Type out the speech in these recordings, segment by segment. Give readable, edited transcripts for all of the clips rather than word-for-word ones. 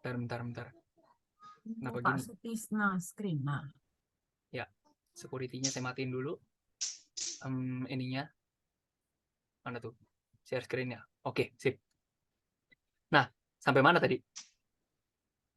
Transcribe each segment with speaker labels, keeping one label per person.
Speaker 1: Bentar. Kenapa
Speaker 2: Pak
Speaker 1: gini?
Speaker 2: Sutisna screen. Nah,
Speaker 1: Ya, security-nya saya matiin dulu. Ininya mana tuh? Share screen-nya. Oke, sip. Nah, sampai mana tadi?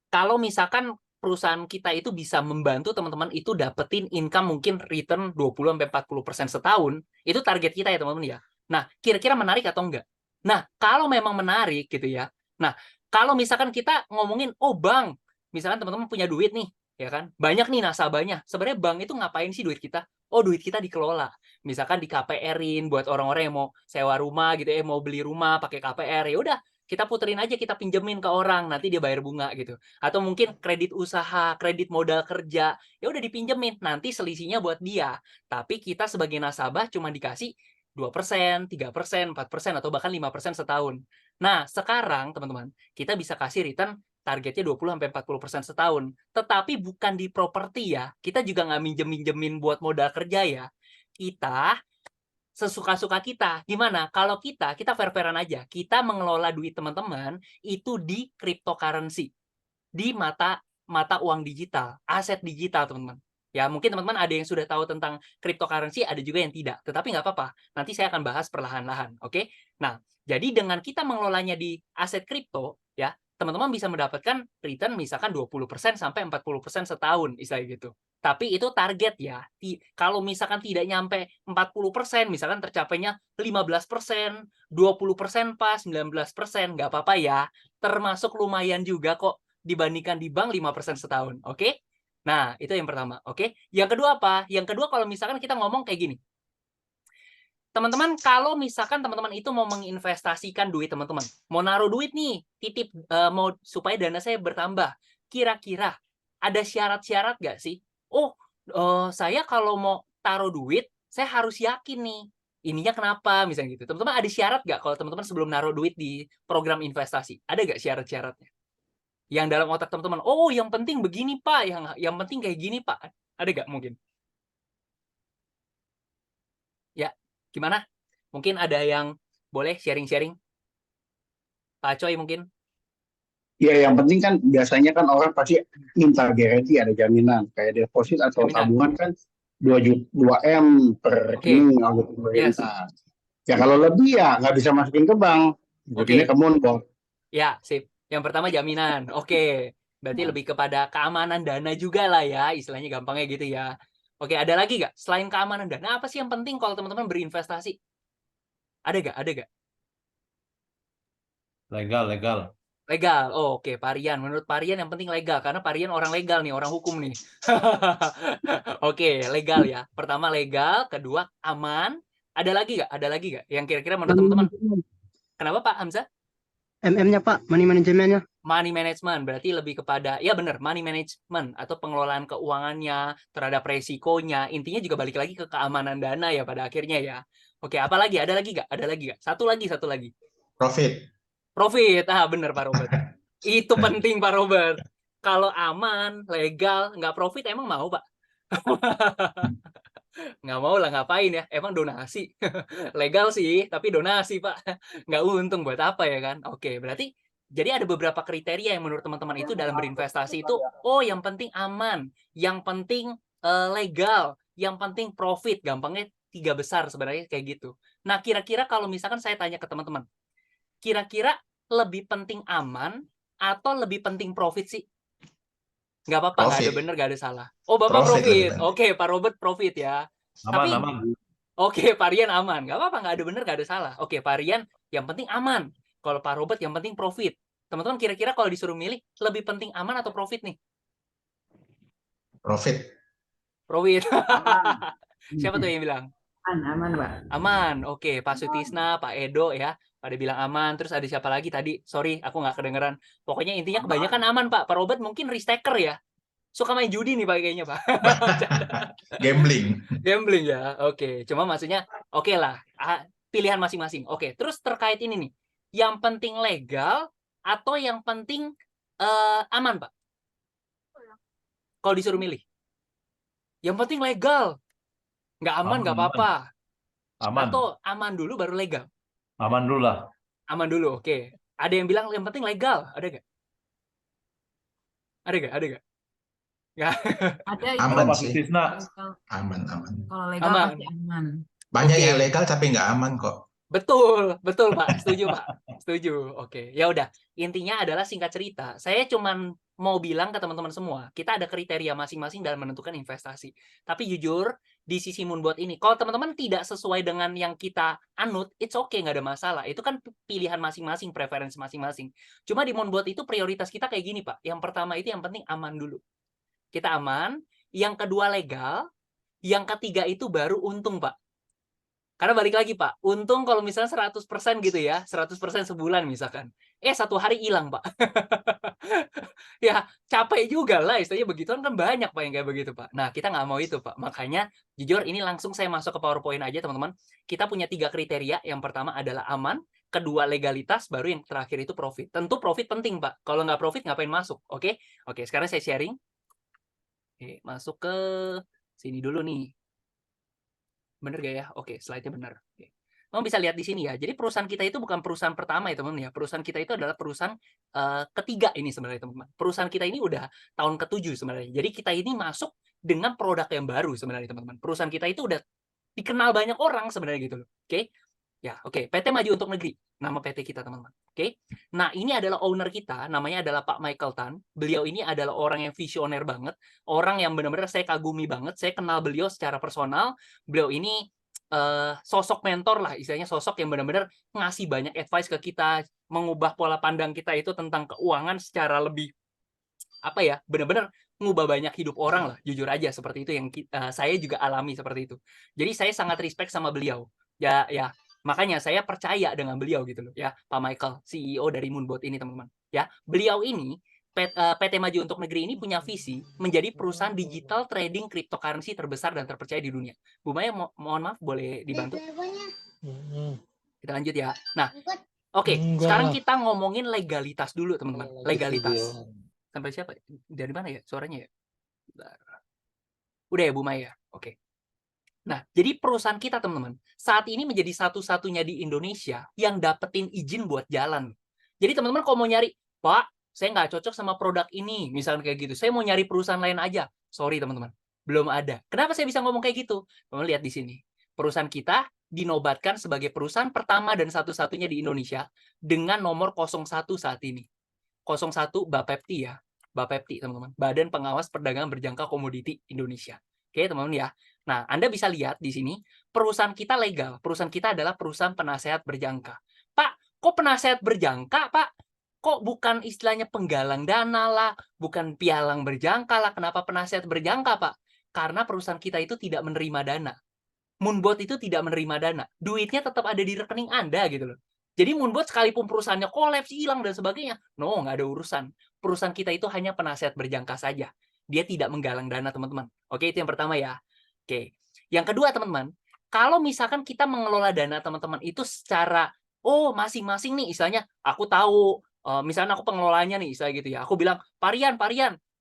Speaker 1: Kalau misalkan perusahaan kita itu bisa membantu teman-teman itu dapetin income mungkin return 20-40% setahun, itu target kita ya teman-teman ya. Nah, kira-kira menarik atau enggak? Nah, kalau memang menarik gitu ya. Nah, kalau misalkan kita ngomongin, oh bang, misalkan teman-teman punya duit nih, ya kan? Banyak nih nasabahnya. Sebenarnya bank itu ngapain sih duit kita? Oh, duit kita dikelola. Misalkan di KPR-in buat orang-orang yang mau sewa rumah gitu ya, mau beli rumah pakai KPR. Ya udah, kita puterin aja, kita pinjemin ke orang, nanti dia bayar bunga gitu. Atau mungkin kredit usaha, kredit modal kerja, ya udah dipinjemin, nanti selisihnya buat dia. Tapi kita sebagai nasabah cuma dikasih 2%, 3%, 4%, atau bahkan 5% setahun. Nah, sekarang teman-teman, kita bisa kasih return targetnya 20-40% setahun. Tetapi bukan di properti ya. Kita juga nggak minjem-minjemin buat modal kerja ya. Kita sesuka-suka kita. Gimana? Kalau kita fair-fairan aja. Kita mengelola duit teman-teman itu di cryptocurrency, di mata uang digital, aset digital, teman-teman. Ya, mungkin teman-teman ada yang sudah tahu tentang cryptocurrency, ada juga yang tidak. Tetapi nggak apa-apa. Nanti saya akan bahas perlahan-lahan, oke? Nah, jadi dengan kita mengelolanya di aset kripto, ya, teman-teman bisa mendapatkan return misalkan 20% sampai 40% setahun, istilahnya gitu. Tapi itu target ya. Kalau misalkan tidak nyampe 40%, misalkan tercapainya 15%, 20% pas, 19%, nggak apa-apa ya. Termasuk lumayan juga kok dibandingkan di bank 5% setahun. Oke? Nah, itu yang pertama. Oke? Yang kedua apa? Yang kedua kalau misalkan kita ngomong kayak gini. Teman-teman, kalau misalkan teman-teman itu mau menginvestasikan duit teman-teman, mau naruh duit nih, titip mau supaya dana saya bertambah, kira-kira ada syarat-syarat nggak sih? Oh, saya kalau mau taruh duit, saya harus yakin nih. Ininya kenapa? Misalnya gitu. Teman-teman ada syarat nggak kalau teman-teman sebelum naruh duit di program investasi? Ada nggak syarat-syaratnya? Yang dalam otak teman-teman, oh yang penting begini Pak, yang penting kayak gini Pak. Ada nggak mungkin? Ya, gimana? Mungkin ada yang boleh sharing-sharing? Pak Coy mungkin?
Speaker 3: Ya, yang penting kan biasanya kan orang pasti minta garansi, ada jaminan kayak deposit atau
Speaker 1: Jaminan.
Speaker 3: tabungan kan 2 M per
Speaker 1: Oke,
Speaker 3: rekening oleh
Speaker 1: yes.
Speaker 3: pemerintah. Ya kalau lebih ya nggak bisa masukin ke bank, masukinnya ke
Speaker 1: Oke,
Speaker 3: Moonpig.
Speaker 1: ya sip. Yang pertama jaminan. Oke, berarti lebih kepada keamanan dana juga lah ya, istilahnya gampangnya gitu ya. Oke, ada lagi nggak? Selain keamanan dana, apa sih yang penting kalau teman-teman berinvestasi? Ada nggak? Ada nggak?
Speaker 4: Legal.
Speaker 1: Legal. Oh, oke, Parian. Menurut Parian yang penting legal karena Parian orang legal nih, orang hukum nih. Oke, legal ya. Pertama legal, kedua aman. Ada lagi nggak? Ada lagi nggak? Yang kira-kira menurut teman-teman? Kenapa Pak Hamzah?
Speaker 5: MM-nya Pak, money manajemennya.
Speaker 1: Money management berarti lebih kepada ya benar money management atau pengelolaan keuangannya terhadap resikonya. Intinya juga balik lagi ke keamanan dana ya pada akhirnya ya. Oke, apa lagi? Ada lagi nggak? Ada lagi nggak? Satu lagi.
Speaker 4: Profit.
Speaker 1: Profit. Ah, benar Pak Robert. Itu penting Pak Robert. Kalau aman, legal, nggak profit emang mau Pak? Nggak mau lah ngapain ya? Emang donasi. Legal sih, tapi donasi Pak. Nggak untung buat apa ya kan? Oke, berarti jadi ada beberapa kriteria yang menurut teman-teman itu dalam berinvestasi itu, oh yang penting aman, yang penting legal, yang penting profit. Gampangnya 3 besar sebenarnya kayak gitu. Nah, kira-kira kalau misalkan saya tanya ke teman-teman, kira-kira lebih penting aman atau lebih penting profit sih? Nggak apa-apa, nggak ada
Speaker 4: Profit.
Speaker 1: bener, nggak ada salah. Oh, Bapak
Speaker 4: Profit lebih
Speaker 1: profit.
Speaker 4: penting.
Speaker 1: Oke, Pak Robert profit ya. Tapi,
Speaker 4: Aman.
Speaker 1: oke, Pak Rian aman. Nggak apa-apa, nggak ada bener, nggak ada salah. Oke, Pak Rian yang penting aman. Kalau Pak Robert yang penting profit. Teman-teman kira-kira kalau disuruh milih, lebih penting aman atau profit nih?
Speaker 4: Profit.
Speaker 1: Profit.
Speaker 2: aman.
Speaker 1: Siapa tuh yang bilang?
Speaker 2: Aman, Pak.
Speaker 1: Aman. Oke, Pak Sutisna, Pak Edo ya. Pada bilang aman. Terus ada siapa lagi tadi? Sorry, aku nggak kedengeran. Pokoknya intinya kebanyakan aman, Pak. Pak Robert mungkin risk-taker ya. Suka main judi nih Pak kayaknya, Pak.
Speaker 4: Gambling.
Speaker 1: Gambling ya. Oke, cuma maksudnya oke lah. Pilihan masing-masing. Oke, terus terkait ini nih. Yang penting legal atau yang penting aman, Pak? Kalau disuruh milih. Yang penting legal. Nggak aman, nggak apa-apa.
Speaker 4: Aman.
Speaker 1: Atau aman dulu baru legal?
Speaker 4: Aman dulu lah.
Speaker 1: Aman dulu, oke. Ada yang bilang yang penting legal, ada nggak? Ada nggak? Ada nggak? Nggak.
Speaker 2: Ada itu.
Speaker 4: Aman
Speaker 6: Pak
Speaker 4: sih.
Speaker 6: Sutisna.
Speaker 2: Legal.
Speaker 4: Aman.
Speaker 2: Kalau legal
Speaker 1: Aman.
Speaker 2: pasti aman.
Speaker 4: Banyak
Speaker 1: Oke.
Speaker 4: yang legal tapi nggak aman kok.
Speaker 1: Betul, betul Pak. Setuju Pak. Setuju. Oke, ya udah. Intinya adalah singkat cerita, saya cuman mau bilang ke teman-teman semua, kita ada kriteria masing-masing dalam menentukan investasi. Tapi jujur, di sisi Moonbot ini, kalau teman-teman tidak sesuai dengan yang kita anut, it's okay, nggak ada masalah. Itu kan pilihan masing-masing, preferensi masing-masing. Cuma di Moonbot itu prioritas kita kayak gini Pak. Yang pertama itu yang penting aman dulu. Kita aman. Yang kedua legal. Yang ketiga itu baru untung Pak. Karena balik lagi Pak, untung kalau misalnya 100% gitu ya, 100% sebulan misalkan. Satu hari hilang Pak. Ya capek juga lah, istilahnya begituan kan banyak Pak yang kayak begitu Pak. Nah kita nggak mau itu Pak. Makanya jujur ini langsung saya masuk ke PowerPoint aja teman-teman. Kita punya 3 kriteria. Yang pertama adalah aman, kedua legalitas, baru yang terakhir itu profit. Tentu profit penting Pak. Kalau nggak profit ngapain masuk? Oke, sekarang saya sharing. Oke, masuk ke sini dulu nih. Bener gak ya? Oke, slide-nya bener. Oke. Kamu bisa lihat di sini ya. Jadi perusahaan kita itu bukan perusahaan pertama ya teman-teman ya. Perusahaan kita itu adalah perusahaan ketiga ini sebenarnya teman-teman. Perusahaan kita ini udah tahun ke-7 sebenarnya. Jadi kita ini masuk dengan produk yang baru sebenarnya teman-teman. Perusahaan kita itu udah dikenal banyak orang sebenarnya gitu loh. Oke. Ya, oke. PT Maju Untuk Negeri. Nama PT kita teman-teman. Oke. Nah, ini adalah owner kita. Namanya adalah Pak Michael Tan. Beliau ini adalah orang yang visioner banget. Orang yang benar-benar saya kagumi banget. Saya kenal beliau secara personal. Beliau ini sosok mentor lah, istilahnya sosok yang benar-benar ngasih banyak advice ke kita, mengubah pola pandang kita itu tentang keuangan secara lebih apa ya, benar-benar ngubah banyak hidup orang lah, jujur aja seperti itu yang saya juga alami seperti itu. Jadi saya sangat respect sama beliau. Ya, makanya saya percaya dengan beliau gitu loh ya, Pak Michael, CEO dari Moonbot ini teman-teman. Ya, beliau ini PT Maju Untuk Negeri ini punya visi menjadi perusahaan digital trading cryptocurrency terbesar dan terpercaya di dunia. Bu Maya, mohon maaf, boleh dibantu? Kita lanjut ya. Nah, oke, sekarang kita ngomongin legalitas dulu, teman-teman. Legalitas. Sampai siapa? Dari mana ya suaranya ya? Bentar. Udah ya, Bu Maya? Oke. Nah, jadi perusahaan kita, teman-teman, saat ini menjadi satu-satunya di Indonesia yang dapetin izin buat jalan. Jadi, teman-teman kalau mau nyari, Pak, saya nggak cocok sama produk ini, misalnya kayak gitu. Saya mau nyari perusahaan lain aja. Sorry, teman-teman. Belum ada. Kenapa saya bisa ngomong kayak gitu? Teman-teman lihat di sini. Perusahaan kita dinobatkan sebagai perusahaan pertama dan satu-satunya di Indonesia dengan nomor 01 saat ini. 01 Bapepti ya. Bapepti, teman-teman. Badan Pengawas Perdagangan Berjangka Komoditi Indonesia. Oke, teman-teman ya. Nah, Anda bisa lihat di sini, perusahaan kita legal. Perusahaan kita adalah perusahaan penasehat berjangka. Pak, kok penasehat berjangka, Pak? Kok bukan istilahnya penggalang dana lah, bukan pialang berjangka lah, kenapa penasehat berjangka, Pak? Karena perusahaan kita itu tidak menerima dana. Moonbot itu tidak menerima dana. Duitnya tetap ada di rekening Anda gitu loh. Jadi Moonbot sekalipun perusahaannya kolaps, hilang, dan sebagainya, no, nggak ada urusan. Perusahaan kita itu hanya penasehat berjangka saja. Dia tidak menggalang dana, teman-teman. Oke, itu yang pertama ya. Oke. Yang kedua, teman-teman, kalau misalkan kita mengelola dana teman-teman itu secara, masing-masing nih, istilahnya, aku tahu, misalnya aku pengelolanya nih, istilah gitu ya. Aku bilang,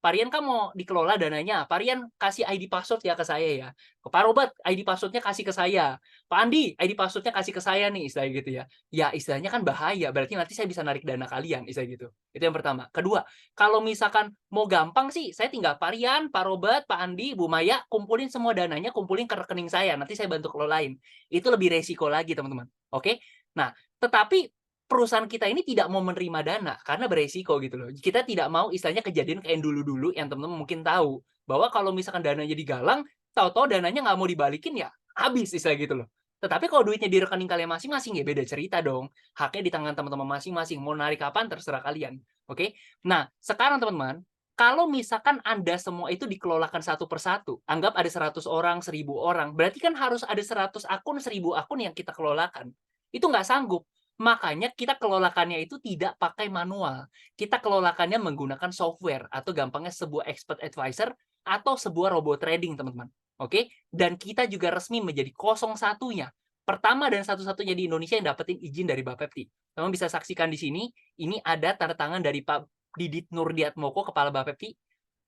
Speaker 1: Parian kan mau dikelola dananya. Parian kasih ID password ya ke saya ya. Pak Robert, ID passwordnya kasih ke saya. Pak Andi, ID passwordnya kasih ke saya nih, istilah gitu ya. Ya, istilahnya kan bahaya. Berarti nanti saya bisa narik dana kalian, istilah gitu. Itu yang pertama. Kedua, kalau misalkan mau gampang sih, saya tinggal Parian, Pak Robert, Pak Andi, Bu Maya, kumpulin semua dananya, kumpulin ke rekening saya. Nanti saya bantu kelolain. Itu lebih resiko lagi, teman-teman. Oke? Nah, tetapi perusahaan kita ini tidak mau menerima dana karena beresiko gitu loh. Kita tidak mau istilahnya kejadian kayak dulu-dulu yang teman-teman mungkin tahu bahwa kalau misalkan dananya digalang, tahu-tahu dananya nggak mau dibalikin ya habis istilah gitu loh. Tetapi kalau duitnya di rekening kalian masing-masing ya beda cerita dong. Haknya di tangan teman-teman masing-masing. Mau narik kapan terserah kalian. Oke? Nah, sekarang teman-teman, kalau misalkan Anda semua itu dikelolakan satu persatu, anggap ada 100 orang, 1000 orang, berarti kan harus ada 100 akun, 1000 akun yang kita kelolakan. Itu nggak sanggup. Makanya kita kelolakannya itu tidak pakai manual. Kita kelolakannya menggunakan software atau gampangnya sebuah expert advisor atau sebuah robot trading, teman-teman. Oke? Dan kita juga resmi menjadi 01-nya. Pertama dan satu-satunya di Indonesia yang dapetin izin dari Bapepti. Teman bisa saksikan di sini, ini ada tanda tangan dari Pak Didit Nurdiatmoko, Kepala Bapepti.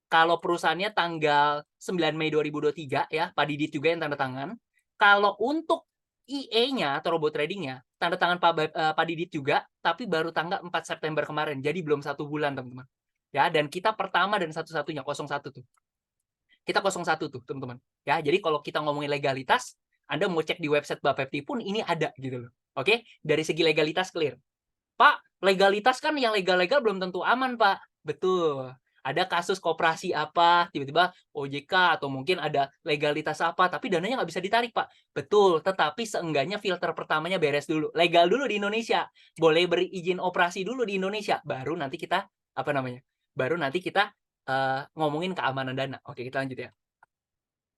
Speaker 1: Kalau perusahaannya tanggal 9 Mei 2023 ya, Pak Didit juga yang tanda tangan. Kalau untuk IE-nya atau robot trading-nya, tanda tangan Pak Didit juga, tapi baru tanggal 4 September kemarin, jadi belum 1 bulan, teman-teman. Ya, dan kita pertama dan satu-satunya 01 tuh. Kita 01 tuh, teman-teman. Ya, jadi kalau kita ngomongin legalitas, Anda mau cek di website Bapepti pun ini ada gitu loh. Oke? Dari segi legalitas clear. Pak, legalitas kan yang legal-legal belum tentu aman, Pak. Betul. Ada kasus koperasi apa, tiba-tiba OJK, atau mungkin ada legalitas apa, tapi dananya nggak bisa ditarik, Pak. Betul, tetapi seenggaknya filter pertamanya beres dulu. Legal dulu di Indonesia. Boleh berizin operasi dulu di Indonesia. Baru nanti kita, baru nanti kita ngomongin keamanan dana. Oke, kita lanjut ya.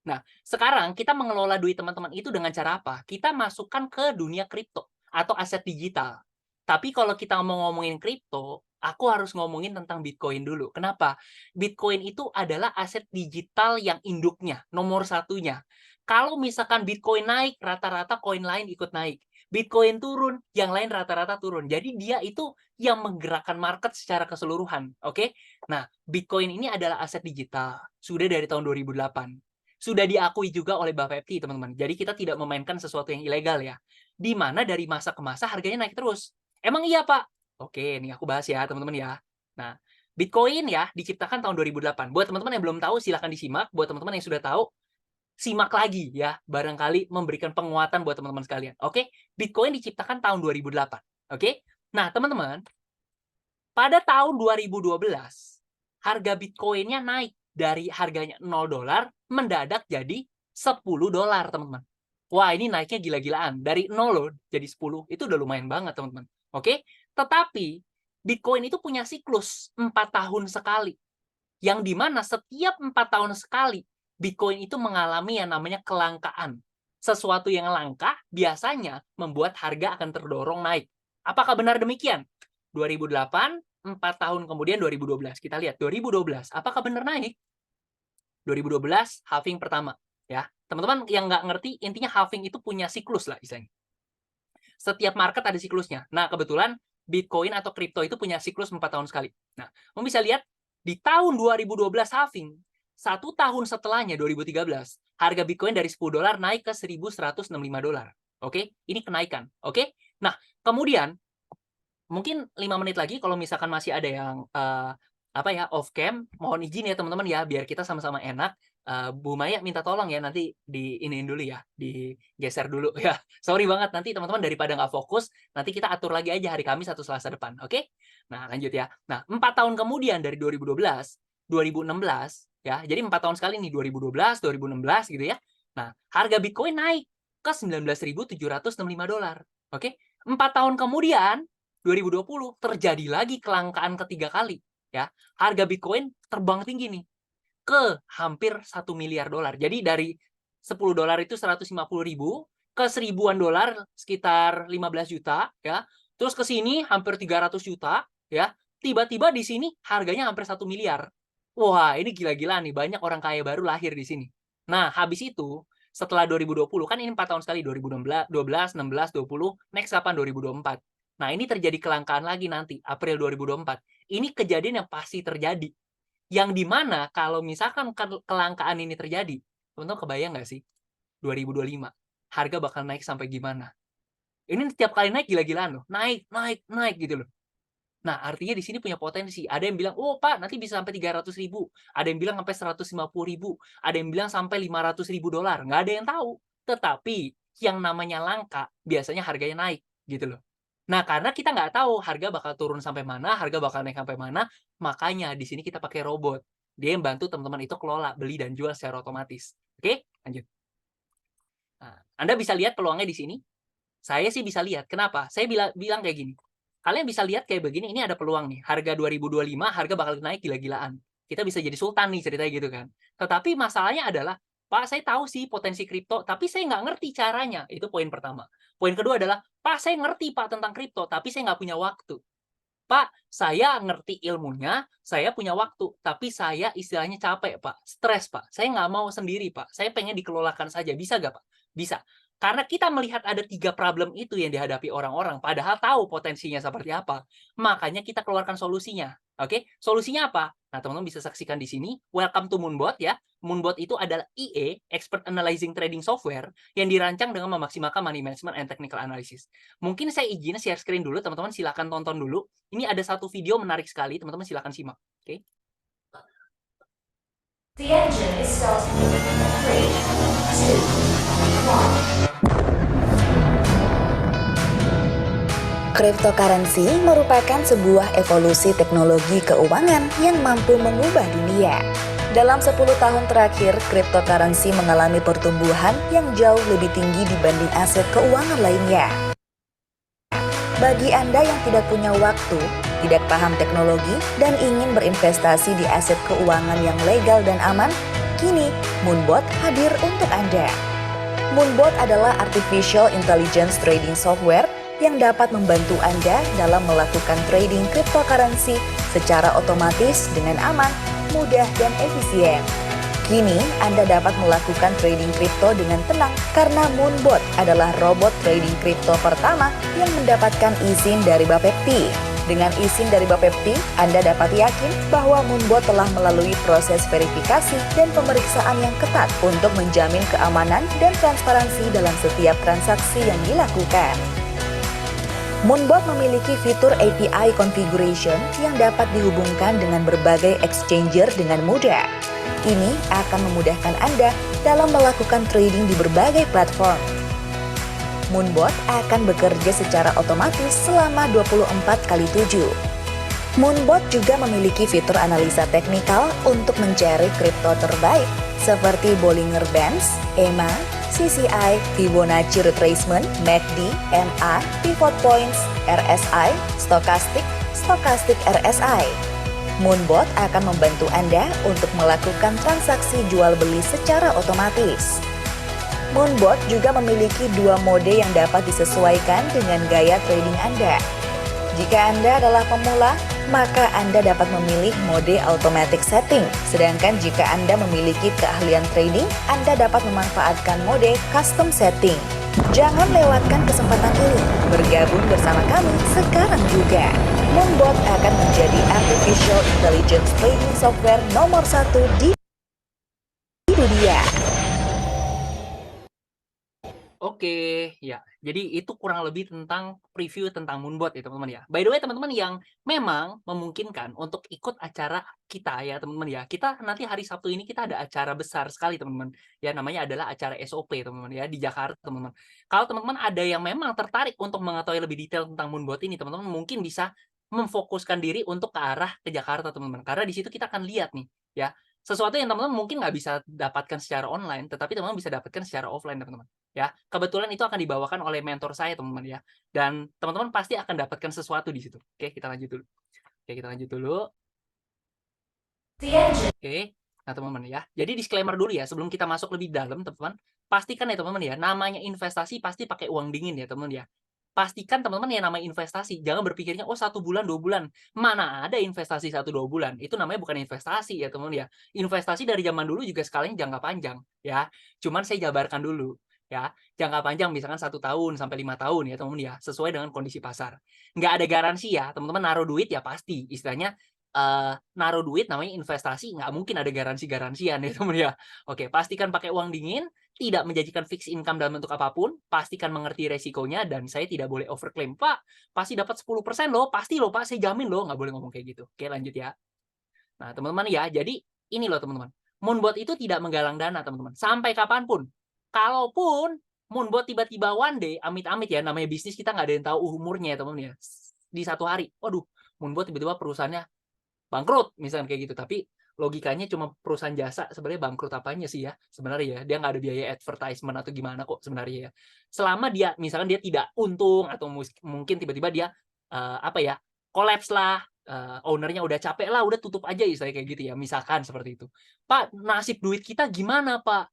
Speaker 1: Nah, sekarang kita mengelola duit teman-teman itu dengan cara apa? Kita masukkan ke dunia kripto atau aset digital. Tapi kalau kita mau ngomongin kripto, aku harus ngomongin tentang Bitcoin dulu. Kenapa? Bitcoin itu adalah aset digital yang induknya, nomor satunya. Kalau misalkan Bitcoin naik, rata-rata koin lain ikut naik. Bitcoin turun, yang lain rata-rata turun. Jadi dia itu yang menggerakkan market secara keseluruhan. Oke? Nah, Bitcoin ini adalah aset digital. Sudah dari tahun 2008. Sudah diakui juga oleh Bapepti, teman-teman. Jadi kita tidak memainkan sesuatu yang ilegal ya. Di mana dari masa ke masa harganya naik terus. Emang iya, Pak? Oke, nih aku bahas ya, teman-teman ya. Nah, Bitcoin ya diciptakan tahun 2008. Buat teman-teman yang belum tahu, silahkan disimak. Buat teman-teman yang sudah tahu, simak lagi ya. Barangkali memberikan penguatan buat teman-teman sekalian. Oke, Bitcoin diciptakan tahun 2008. Oke, nah teman-teman, pada tahun 2012, harga Bitcoin-nya naik dari harganya $0 mendadak jadi $10, teman-teman. Wah, ini naiknya gila-gilaan. Dari 0 loh jadi 10. Itu udah lumayan banget, teman-teman. Oke? Tetapi Bitcoin itu punya siklus 4 tahun sekali. Yang dimana setiap 4 tahun sekali Bitcoin itu mengalami yang namanya kelangkaan. Sesuatu yang langka biasanya membuat harga akan terdorong naik. Apakah benar demikian? 2008, 4 tahun kemudian 2012. Kita lihat 2012. Apakah benar naik? 2012 halving pertama. Ya, teman-teman yang nggak ngerti, intinya halving itu punya siklus lah istilahnya. Setiap market ada siklusnya. Nah, kebetulan Bitcoin atau kripto itu punya siklus 4 tahun sekali. Nah, kamu bisa lihat di tahun 2012 halving, 1 tahun setelahnya 2013, harga Bitcoin dari $10 naik ke $1.165. Oke, ini kenaikan. Oke, nah kemudian mungkin 5 menit lagi kalau misalkan masih ada yang off cam, mohon izin ya teman-teman ya, biar kita sama-sama enak. Bu Maya minta tolong ya nanti diiniin dulu ya, digeser dulu ya. Sorry banget nanti teman-teman daripada nggak fokus, nanti kita atur lagi aja hari Kamis atau Selasa depan, oke? Nah lanjut ya. Nah 4 tahun kemudian dari 2012, 2016 ya, jadi 4 tahun sekali nih 2012, 2016 gitu ya. Nah harga Bitcoin naik ke $19.765, oke? 4 tahun kemudian 2020 terjadi lagi kelangkaan ketiga kali ya. Harga Bitcoin terbang tinggi nih ke hampir $1 miliar. Jadi dari $10 itu 150.000 ke $1.000-an sekitar 15 juta ya. Terus ke sini hampir 300 juta ya. Tiba-tiba di sini harganya hampir 1 miliar. Wah, ini gila-gila nih, banyak orang kaya baru lahir di sini. Nah, habis itu setelah 2020 kan ini 4 tahun sekali, 2016, 16, 20, next kapan 2024. Nah, ini terjadi kelangkaan lagi nanti April 2024. Ini kejadian yang pasti terjadi. Yang dimana kalau misalkan kelangkaan ini terjadi, teman-teman kebayang nggak sih 2025 harga bakal naik sampai gimana? Ini setiap kali naik gila-gilaan loh, naik gitu loh. Nah artinya di sini punya potensi. Ada yang bilang, oh Pak nanti bisa sampai 300.000, ada yang bilang sampai 150.000, ada yang bilang sampai $500.000. Nggak ada yang tahu. Tetapi yang namanya langka biasanya harganya naik gitu loh. Nah, karena kita nggak tahu harga bakal turun sampai mana, harga bakal naik sampai mana, makanya di sini kita pakai robot. Dia yang bantu teman-teman itu kelola, beli dan jual secara otomatis. Oke, lanjut. Nah, Anda bisa lihat peluangnya di sini. Saya sih bisa lihat. Kenapa? Saya bilang kayak gini. Kalian bisa lihat kayak begini, ini ada peluang nih. Harga 2025, harga bakal naik gila-gilaan. Kita bisa jadi sultan nih ceritanya gitu kan. Tetapi masalahnya adalah, Pak, saya tahu sih potensi kripto, tapi saya nggak ngerti caranya. Itu poin pertama. Poin kedua adalah, Pak, saya ngerti Pak tentang kripto, tapi saya nggak punya waktu. Pak, saya ngerti ilmunya, saya punya waktu, tapi saya istilahnya capek, Pak. Stres, Pak. Saya nggak mau sendiri, Pak. Saya pengen dikelolakan saja. Bisa nggak, Pak? Bisa. Karena kita melihat ada 3 problem itu yang dihadapi orang-orang, padahal tahu potensinya seperti apa. Makanya kita keluarkan solusinya. Oke, solusinya apa? Nah, teman-teman bisa saksikan di sini. Welcome to Moonbot ya. Moonbot itu adalah EA, Expert Analyzing Trading Software, yang dirancang dengan memaksimalkan money management and technical analysis. Mungkin saya izin share screen dulu, teman-teman silakan tonton dulu. Ini ada satu video menarik sekali, teman-teman silakan simak. Oke.
Speaker 6: The engine is starting in 3, 2, 1.
Speaker 7: Cryptocurrency merupakan sebuah evolusi teknologi keuangan yang mampu mengubah dunia. Dalam 10 tahun terakhir, cryptocurrency mengalami pertumbuhan yang jauh lebih tinggi dibanding aset keuangan lainnya. Bagi Anda yang tidak punya waktu, tidak paham teknologi, dan ingin berinvestasi di aset keuangan yang legal dan aman, kini Moonbot hadir untuk Anda. Moonbot adalah artificial intelligence trading software yang dapat membantu Anda dalam melakukan trading cryptocurrency secara otomatis dengan aman, mudah, dan efisien. Kini, Anda dapat melakukan trading kripto dengan tenang karena Moonbot adalah robot trading kripto pertama yang mendapatkan izin dari Bapepti. Dengan izin dari Bapepti, Anda dapat yakin bahwa Moonbot telah melalui proses verifikasi dan pemeriksaan yang ketat untuk menjamin keamanan dan transparansi dalam setiap transaksi yang dilakukan. Moonbot memiliki fitur API configuration yang dapat dihubungkan dengan berbagai exchanger dengan mudah. Ini akan memudahkan Anda dalam melakukan trading di berbagai platform. Moonbot akan bekerja secara otomatis selama 24/7. Moonbot juga memiliki fitur analisa teknikal untuk mencari kripto terbaik seperti Bollinger Bands, EMA, CCI, Fibonacci Retracement, MACD, MA, Pivot Points, RSI, Stochastic RSI. Moonbot akan membantu Anda untuk melakukan transaksi jual beli secara otomatis. Moonbot juga memiliki 2 mode yang dapat disesuaikan dengan gaya trading Anda. Jika Anda adalah pemula, maka Anda dapat memilih mode automatic setting. Sedangkan jika Anda memiliki keahlian trading, Anda dapat memanfaatkan mode custom setting. Jangan lewatkan kesempatan ini. Bergabung bersama kami sekarang juga. Moonbot akan menjadi artificial intelligence trading software nomor 1 di dunia.
Speaker 1: Oke, ya. Jadi itu kurang lebih tentang preview tentang Moonbot ya teman-teman ya. By the way teman-teman yang memang memungkinkan untuk ikut acara kita ya teman-teman ya. Kita nanti hari Sabtu ini kita ada acara besar sekali teman-teman. Ya namanya adalah acara SOP teman-teman ya di Jakarta teman-teman. Kalau teman-teman ada yang memang tertarik untuk mengetahui lebih detail tentang Moonbot ini teman-teman mungkin bisa memfokuskan diri untuk ke arah ke Jakarta teman-teman. Karena di situ kita akan lihat nih ya. Sesuatu yang teman-teman mungkin nggak bisa dapatkan secara online, tetapi teman-teman bisa dapatkan secara offline teman-teman. Ya, kebetulan itu akan dibawakan oleh mentor saya teman-teman ya. Dan teman-teman pasti akan dapatkan sesuatu di situ. Oke, kita lanjut dulu. Oke, nah teman-teman ya. Jadi disclaimer dulu ya sebelum kita masuk lebih dalam teman-teman. Pastikan ya teman-teman ya, namanya investasi pasti pakai uang dingin ya teman-teman ya. Pastikan teman-teman yang namanya investasi, jangan berpikirnya oh 1 bulan 2 bulan. Mana ada investasi 1-2 bulan. Itu namanya bukan investasi ya teman-teman ya. Investasi dari zaman dulu juga skalanya jangka panjang ya. Cuman saya jabarkan dulu. Ya, jangka panjang misalkan 1 tahun sampai 5 tahun ya teman-teman ya, sesuai dengan kondisi pasar. Nggak ada garansi ya, teman-teman naruh duit ya pasti, istilahnya naruh duit namanya investasi, nggak mungkin ada garansi-garansian ya teman-teman ya. Oke, pastikan pakai uang dingin, tidak menjanjikan fixed income dalam bentuk apapun, pastikan mengerti resikonya, dan saya tidak boleh overclaim. Pak, pasti dapat 10% loh, pasti loh Pak, saya jamin loh, nggak boleh ngomong kayak gitu. Oke, lanjut ya. Nah teman-teman ya, jadi ini loh teman-teman, Moonbot itu tidak menggalang dana teman-teman, sampai kapanpun. Kalaupun Moonbot tiba-tiba one day, amit-amit ya, namanya bisnis kita nggak ada yang tahu umurnya ya teman-teman ya. Di satu hari, waduh, Moonbot tiba-tiba perusahaannya bangkrut, misalnya kayak gitu. Tapi logikanya cuma perusahaan jasa, sebenarnya bangkrut apanya sih ya? Sebenarnya ya, dia nggak ada biaya advertisement atau gimana kok sebenarnya ya. Selama dia, misalkan dia tidak untung, atau mungkin tiba-tiba dia, collapse lah, ownernya udah capek lah, udah tutup aja ya, saya kayak gitu ya, misalkan seperti itu. Pak, nasib duit kita gimana Pak?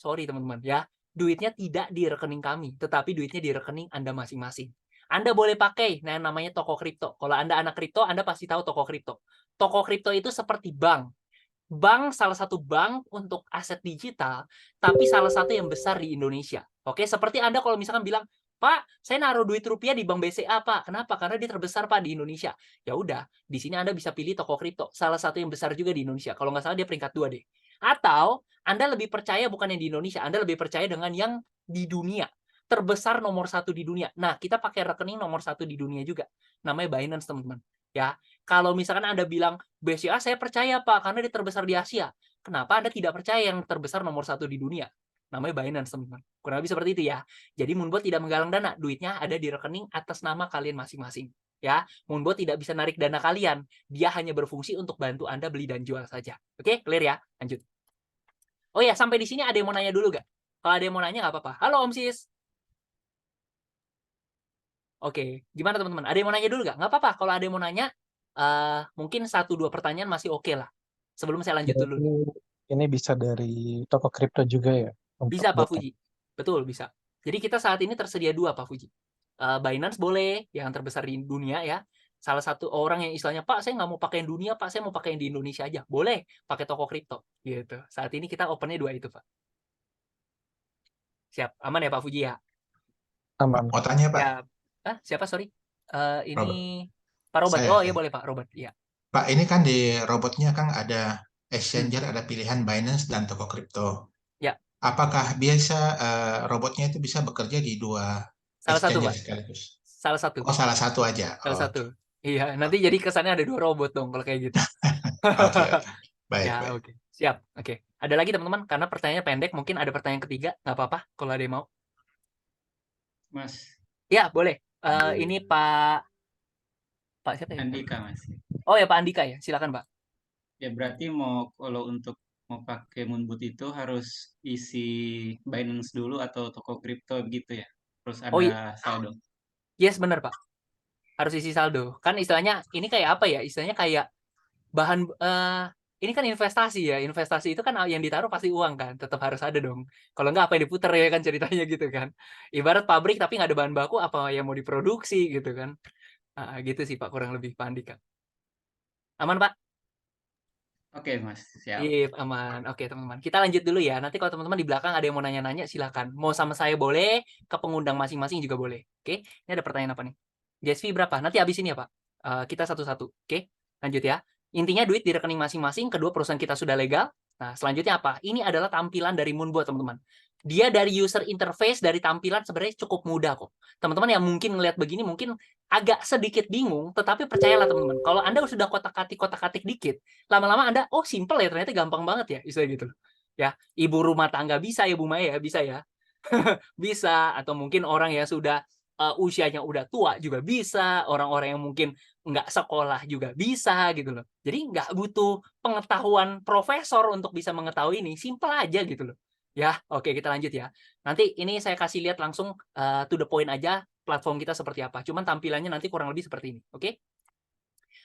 Speaker 1: Sorry teman-teman ya, duitnya tidak di rekening kami, tetapi duitnya di rekening Anda masing-masing. Anda boleh pakai yang namanya toko kripto. Kalau Anda anak kripto, Anda pasti tahu toko kripto. Toko kripto itu seperti bank. bank, salah satu bank untuk aset digital, tapi salah satu yang besar di Indonesia. Oke, seperti Anda kalau misalkan bilang, Pak, saya naruh duit rupiah di Bank BCA, Pak. Kenapa? Karena dia terbesar, Pak, di Indonesia. Ya udah, di sini Anda bisa pilih toko kripto, salah satu yang besar juga di Indonesia. Kalau nggak salah dia peringkat 2 deh. Atau Anda lebih percaya bukan yang di Indonesia, Anda lebih percaya dengan yang di dunia. Terbesar nomor 1 di dunia. Nah, kita pakai rekening nomor 1 di dunia juga. Namanya Binance, teman-teman. Ya, kalau misalkan Anda bilang, BCA saya percaya, Pak, karena dia terbesar di Asia. Kenapa Anda tidak percaya yang terbesar nomor 1 di dunia? Namanya Binance, teman-teman. Kurang lebih seperti itu ya. Jadi Moonbot tidak menggalang dana, duitnya ada di rekening atas nama kalian masing-masing. Ya, Moonbot tidak bisa narik dana kalian, dia hanya berfungsi untuk bantu Anda beli dan jual saja. Oke, clear ya? Lanjut. Oh ya, sampai di sini ada yang mau nanya dulu gak? Kalau ada yang mau nanya nggak apa-apa. Halo Om Sis. Oke, gimana teman-teman? Ada yang mau nanya dulu nggak? Nggak apa-apa. Kalau ada yang mau nanya, mungkin 1-2 pertanyaan masih oke lah. Sebelum saya lanjut dulu.
Speaker 8: Ini bisa dari toko kripto juga ya?
Speaker 1: Bisa Pak Fuji. Betul, bisa. Jadi kita saat ini tersedia 2 Pak Fuji. Binance boleh, yang terbesar di dunia ya. Salah satu orang yang istilahnya, Pak, saya nggak mau pakai yang dunia, Pak, saya mau pakai yang di Indonesia aja. Boleh, pakai toko kripto. Gitu. Saat ini kita opennya 2 itu, Pak. Siap. Aman ya Pak Fuji ya?
Speaker 8: Aman.
Speaker 4: Mau tanya, Pak?
Speaker 1: Ya. Siapa, sorry? Ini
Speaker 4: Robert.
Speaker 1: Pak Robert.
Speaker 4: Saya.
Speaker 1: Oh iya boleh Pak Robert. Iya.
Speaker 4: Pak, ini kan di robotnya kan ada exchanger, ada pilihan Binance dan toko kripto.
Speaker 1: Ya.
Speaker 4: Apakah biasa robotnya itu bisa bekerja di 2
Speaker 1: Salah satu,
Speaker 4: exchanger
Speaker 1: Pak.
Speaker 4: sekaligus?
Speaker 1: Salah satu.
Speaker 4: Oh, salah satu aja.
Speaker 1: Salah satu. Iya, nanti jadi kesannya ada 2 robot dong kalau kayak gitu.
Speaker 4: Oke. Baik,
Speaker 1: Ya,
Speaker 4: baik.
Speaker 1: oke. Siap. Oke. Ada lagi teman-teman, karena pertanyaannya pendek, mungkin ada pertanyaan ketiga, nggak apa-apa kalau ada yang mau.
Speaker 9: Mas
Speaker 1: Ya, boleh. Ini Pak siapa ya?
Speaker 9: Andika, Mas.
Speaker 1: Oh ya, Pak Andika ya. Silakan, Pak.
Speaker 9: Ya berarti kalau untuk mau pakai Moonbot itu harus isi Binance dulu atau toko kripto gitu ya. Terus ada
Speaker 1: Oh, iya.
Speaker 9: saldo.
Speaker 1: Yes, benar, Pak. Harus isi saldo. Kan istilahnya ini kayak apa ya? Istilahnya kayak bahan ini kan investasi ya. Investasi itu kan yang ditaruh pasti uang kan. Tetap harus ada dong. Kalau nggak apa yang diputer ya kan ceritanya gitu kan. Ibarat pabrik tapi nggak ada bahan baku, apa yang mau diproduksi gitu kan. Gitu sih Pak, kurang lebih Pak Andika. Aman Pak?
Speaker 9: Oke, Mas. Siap.
Speaker 1: Iya, aman. Oke teman-teman. Kita lanjut dulu ya. Nanti kalau teman-teman di belakang ada yang mau nanya-nanya silakan. Mau sama saya boleh, ke pengundang masing-masing juga boleh. Oke. Ini ada pertanyaan apa nih? DSV berapa? Nanti habis ini ya Pak. Kita satu-satu. Oke. Lanjut ya. Intinya duit di rekening masing-masing, kedua perusahaan kita sudah legal. Nah, selanjutnya apa? Ini adalah tampilan dari Moonbot, teman-teman. Dia dari user interface, dari tampilan sebenarnya cukup mudah kok. Teman-teman yang mungkin ngelihat begini mungkin agak sedikit bingung, tetapi percayalah teman-teman, kalau Anda sudah kotak-katik dikit, lama-lama Anda, oh simple ya, ternyata gampang banget ya, istilah gitu. Ya, ibu rumah tangga bisa ya Bu Maya, bisa ya. Bisa, atau mungkin orang yang sudah usianya udah tua juga bisa, orang-orang yang mungkin nggak sekolah juga bisa gitu loh. Jadi nggak butuh pengetahuan profesor untuk bisa mengetahui ini, simple aja gitu loh. Ya, oke kita lanjut ya. Nanti ini saya kasih lihat langsung to the point aja platform kita seperti apa. Cuman tampilannya nanti kurang lebih seperti ini, oke?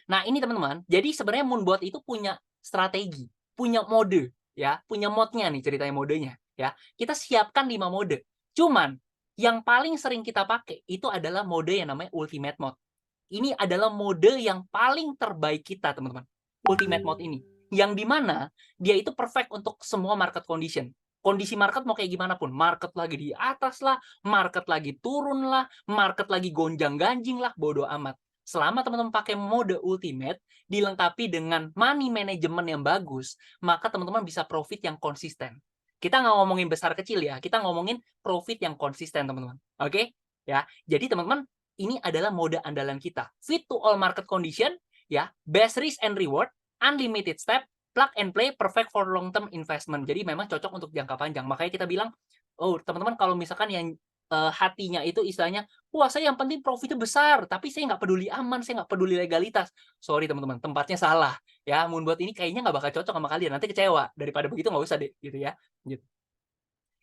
Speaker 1: Nah ini teman-teman, jadi sebenarnya Moonbot itu punya strategi, punya mode, ya, punya mode-nya nih ceritanya modenya, ya. Kita siapkan 5 mode. Cuman yang paling sering kita pakai itu adalah mode yang namanya Ultimate Mode. Ini adalah mode yang paling terbaik kita, teman-teman. Ultimate Mode ini. Yang dimana dia itu perfect untuk semua market condition. Kondisi market mau kayak gimana pun. Market lagi di atas lah, market lagi turun lah, market lagi gonjang-ganjing lah, bodo amat. Selama teman-teman pakai mode Ultimate, dilengkapi dengan money management yang bagus, maka teman-teman bisa profit yang konsisten. Kita nggak ngomongin besar kecil ya, kita ngomongin profit yang konsisten teman-teman. Oke? Ya. Jadi teman-teman, ini adalah mode andalan kita. Fit to all market condition, ya, best risk and reward, unlimited step, plug and play, perfect for long term investment. Jadi memang cocok untuk jangka panjang. Makanya kita bilang, oh teman-teman kalau misalkan yang hatinya itu istilahnya, wah saya yang penting profitnya besar, tapi saya nggak peduli aman, saya nggak peduli legalitas. Sorry teman-teman, tempatnya salah. Ya, Moonbot ini kayaknya nggak bakal cocok sama kalian. Nanti kecewa. Daripada begitu nggak usah deh, gitu ya.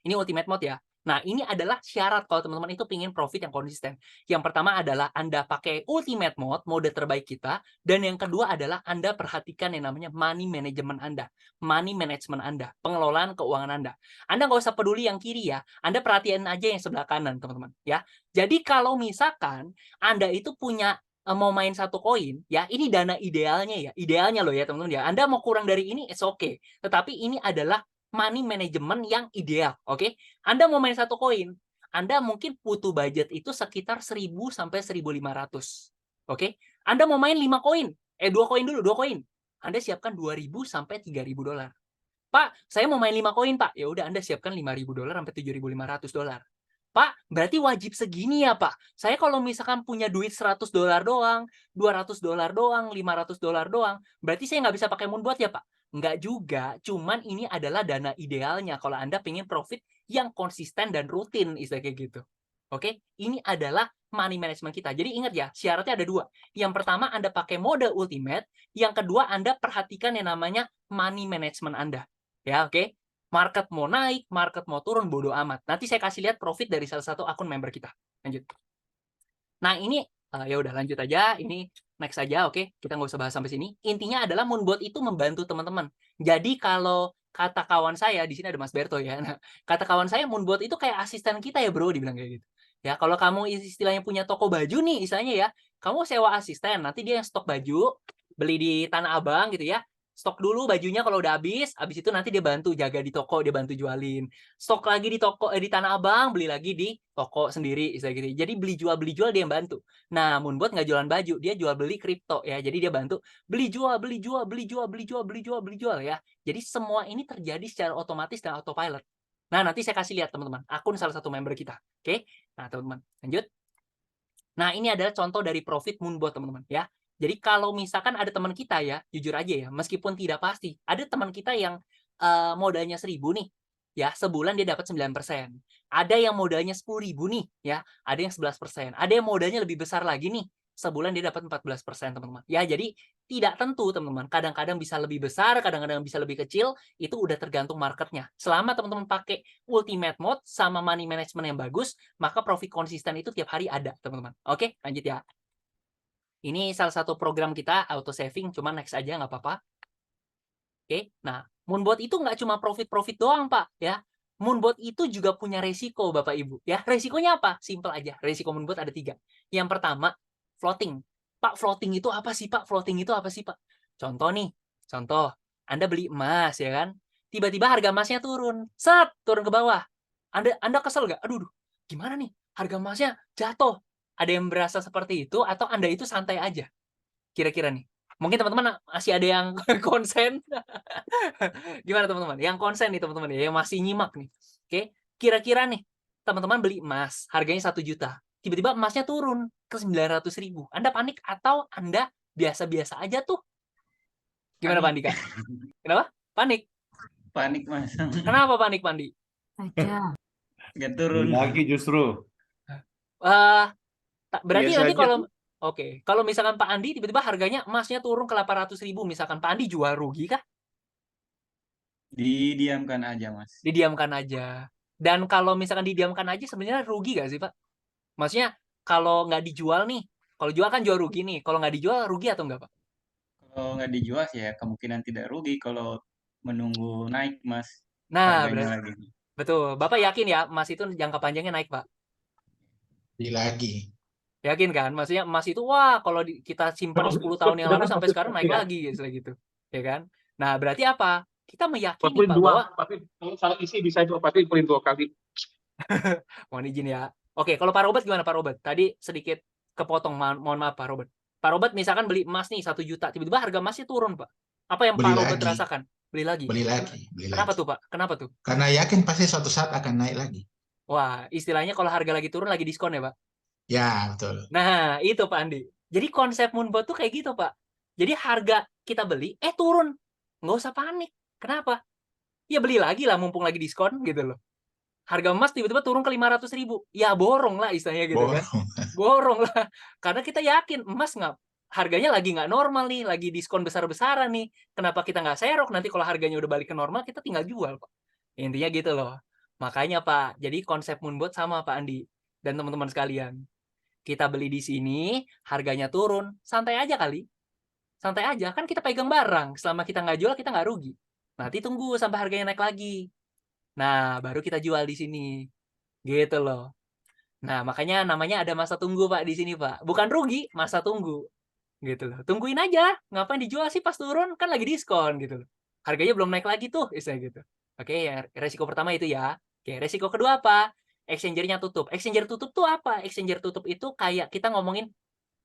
Speaker 1: Ini Ultimate Mode ya. Nah, ini adalah syarat kalau teman-teman itu pingin profit yang konsisten. Yang pertama adalah Anda pakai Ultimate Mode, mode terbaik kita. Dan yang kedua adalah Anda perhatikan yang namanya money management Anda. Money management Anda. Pengelolaan keuangan Anda. Anda nggak usah peduli yang kiri ya. Anda perhatiin aja yang sebelah kanan, teman-teman. Ya. Jadi kalau misalkan Anda itu punya mau main satu koin, ya ini dana idealnya idealnya loh ya teman-teman ya. Anda mau kurang dari ini, it's okay. Tetapi ini adalah money management yang ideal, oke? Anda mau main satu koin, Anda mungkin butuh budget itu sekitar 1.000 sampai 1.500, oke? Anda mau main 5 koin, 2 koin dulu, 2 koin. Anda siapkan 2.000 sampai 3.000 dolar. Pak, saya mau main 5 koin, Pak. Ya udah Anda siapkan 5.000 dolar sampai 7.500 dolar. Pak, berarti wajib segini ya, Pak. Saya kalau misalkan punya duit 100 dolar doang, 200 dolar doang, 500 dolar doang, berarti saya nggak bisa pakai Moonbot ya, Pak? Nggak juga, cuman ini adalah dana idealnya kalau Anda pengen profit yang konsisten dan rutin, istilah kayak gitu. Oke, ini adalah money management kita. Jadi ingat ya, syaratnya ada 2. Yang pertama, Anda pakai mode ultimate. Yang kedua, Anda perhatikan yang namanya money management Anda. Ya, oke. Market mau naik, market mau turun, bodo amat. Nanti saya kasih lihat profit dari salah satu akun member kita. Lanjut. Nah, ini ya udah lanjut aja. Ini next aja, oke. Kita nggak usah bahas sampai sini. Intinya adalah Moonbot itu membantu teman-teman. Jadi kalau kata kawan saya, di sini ada Mas Berto ya. Nah, kata kawan saya, Moonbot itu kayak asisten kita ya bro, dibilang kayak gitu. Ya, kalau kamu istilahnya punya toko baju nih, istilahnya ya, kamu sewa asisten, nanti dia yang stok baju, beli di Tanah Abang gitu ya. Stok dulu bajunya kalau udah habis itu nanti dia bantu jaga di toko, dia bantu jualin. Stok lagi di toko di Tanah Abang, beli lagi di toko sendiri, istilah gitu. Jadi beli jual dia yang bantu. Nah, Moonbot nggak jualan baju, dia jual beli kripto ya. Jadi dia bantu beli jual ya. Jadi semua ini terjadi secara otomatis dan autopilot. Nah, nanti saya kasih lihat teman-teman akun salah satu member kita. Oke. Nah, teman-teman, lanjut. Nah, ini adalah contoh dari profit Moonbot, teman-teman ya. Jadi kalau misalkan ada teman kita ya, jujur aja ya, meskipun tidak pasti, ada teman kita yang modalnya 1.000 nih, ya sebulan dia dapat 9%. Ada yang modalnya 10.000 nih, ya, ada yang 11%. Ada yang modalnya lebih besar lagi nih, sebulan dia dapat 14%, teman-teman. Ya, jadi tidak tentu, teman-teman. Kadang-kadang bisa lebih besar, kadang-kadang bisa lebih kecil, itu udah tergantung marketnya. Selama teman-teman pakai ultimate mode sama money management yang bagus, maka profit konsisten itu tiap hari ada, teman-teman. Oke, lanjut ya. Ini salah satu program kita, auto saving, cuma next aja nggak apa-apa. Oke, nah, Moonbot itu nggak cuma profit-profit doang, Pak. Ya, Moonbot itu juga punya resiko, Bapak Ibu. Ya, resikonya apa? Simple aja. Resiko Moonbot ada 3. Yang pertama, floating. Pak, floating itu apa sih, Pak? Floating itu apa sih, Pak? Contoh nih, contoh. Anda beli emas, ya kan? Tiba-tiba harga emasnya turun. Set, turun ke bawah. Anda kesel nggak? Aduh, gimana nih? Harga emasnya jatuh. Ada yang berasa seperti itu atau Anda itu santai aja? Kira-kira nih. Mungkin teman-teman masih ada yang konsen. Gimana teman-teman? Yang konsen nih teman-teman ya, yang masih nyimak nih. Oke, kira-kira nih teman-teman beli emas, harganya 1 juta. Tiba-tiba emasnya turun ke 900.000. Anda panik atau Anda biasa-biasa aja tuh? Gimana Pandi, Kak? Kenapa? Panik.
Speaker 9: Panik, Mas.
Speaker 1: Kenapa panik, Pandi?
Speaker 2: Saja.
Speaker 9: Nggak turun.
Speaker 10: Lagi justru.
Speaker 1: Berarti
Speaker 10: Biasa
Speaker 1: nanti
Speaker 10: aja.
Speaker 1: kalau misalkan Pak Andi tiba-tiba harganya emasnya turun ke 800.000, misalkan Pak Andi jual rugi kah?
Speaker 9: Didiamkan aja, Mas.
Speaker 1: Didiamkan aja. Dan kalau misalkan didiamkan aja sebenarnya rugi gak sih, Pak? Maksudnya kalau nggak dijual nih, kalau jual kan jual rugi nih. Kalau nggak dijual rugi atau enggak, Pak?
Speaker 9: Kalau nggak dijual sih ya kemungkinan tidak rugi kalau menunggu naik, Mas.
Speaker 1: Nah,
Speaker 9: Harganya lagi.
Speaker 1: betul. Bapak yakin ya emas itu jangka panjangnya naik, Pak?
Speaker 4: Lagi.
Speaker 1: Yakin kan? Maksudnya emas itu wah kalau kita simpan 10 tahun yang lalu sampai sekarang naik lagi gitu. Ya kan? Nah, berarti apa? Kita meyakini Pak bahwa
Speaker 10: kalau salah isi bisa itu pasti print 2 kali.
Speaker 1: mohon izin ya. Oke, kalau Pak Robert gimana Pak Robert? Tadi sedikit kepotong, mohon maaf Pak Robert. Pak Robert misalkan beli emas nih 1 juta, tiba-tiba harga emasnya turun, Pak. Apa yang
Speaker 4: Beli
Speaker 1: Pak Robert
Speaker 4: lagi.
Speaker 1: rasakan? Beli lagi.
Speaker 4: Beli lagi.
Speaker 1: Kenapa tuh, Pak? Kenapa tuh?
Speaker 4: Karena yakin pasti suatu saat akan naik lagi.
Speaker 1: Wah, istilahnya kalau harga lagi turun lagi diskon ya, Pak?
Speaker 4: Ya, betul.
Speaker 1: Nah, itu Pak Andi. Jadi konsep Moonbot tuh kayak gitu, Pak. Jadi harga kita beli, turun. Nggak usah panik. Kenapa? Ya beli lagi lah, mumpung lagi diskon gitu loh. Harga emas tiba-tiba turun ke 500.000. Ya borong lah istilahnya gitu kan. Borong lah. Karena kita yakin emas harganya lagi nggak normal nih, lagi diskon besar-besaran nih. Kenapa kita nggak serok? Nanti kalau harganya udah balik ke normal, kita tinggal jual, Pak. Intinya gitu loh. Makanya, Pak, jadi konsep Moonbot sama Pak Andi dan teman-teman sekalian. Kita beli di sini, harganya turun, santai aja kali. Santai aja, kan kita pegang barang. Selama kita nggak jual, kita nggak rugi. Nanti tunggu sampai harganya naik lagi. Nah, baru kita jual di sini. Gitu loh. Nah, makanya namanya ada masa tunggu, Pak, di sini, Pak. Bukan rugi, masa tunggu. Gitu loh. Tungguin aja. Ngapain dijual sih pas turun? Kan lagi diskon gitu loh. Harganya belum naik lagi tuh, istilah gitu. Oke, ya, resiko pertama itu ya. Oke, resiko kedua apa? Exchanger-nya tutup. Exchanger tutup tuh apa? Exchanger tutup itu kayak kita ngomongin,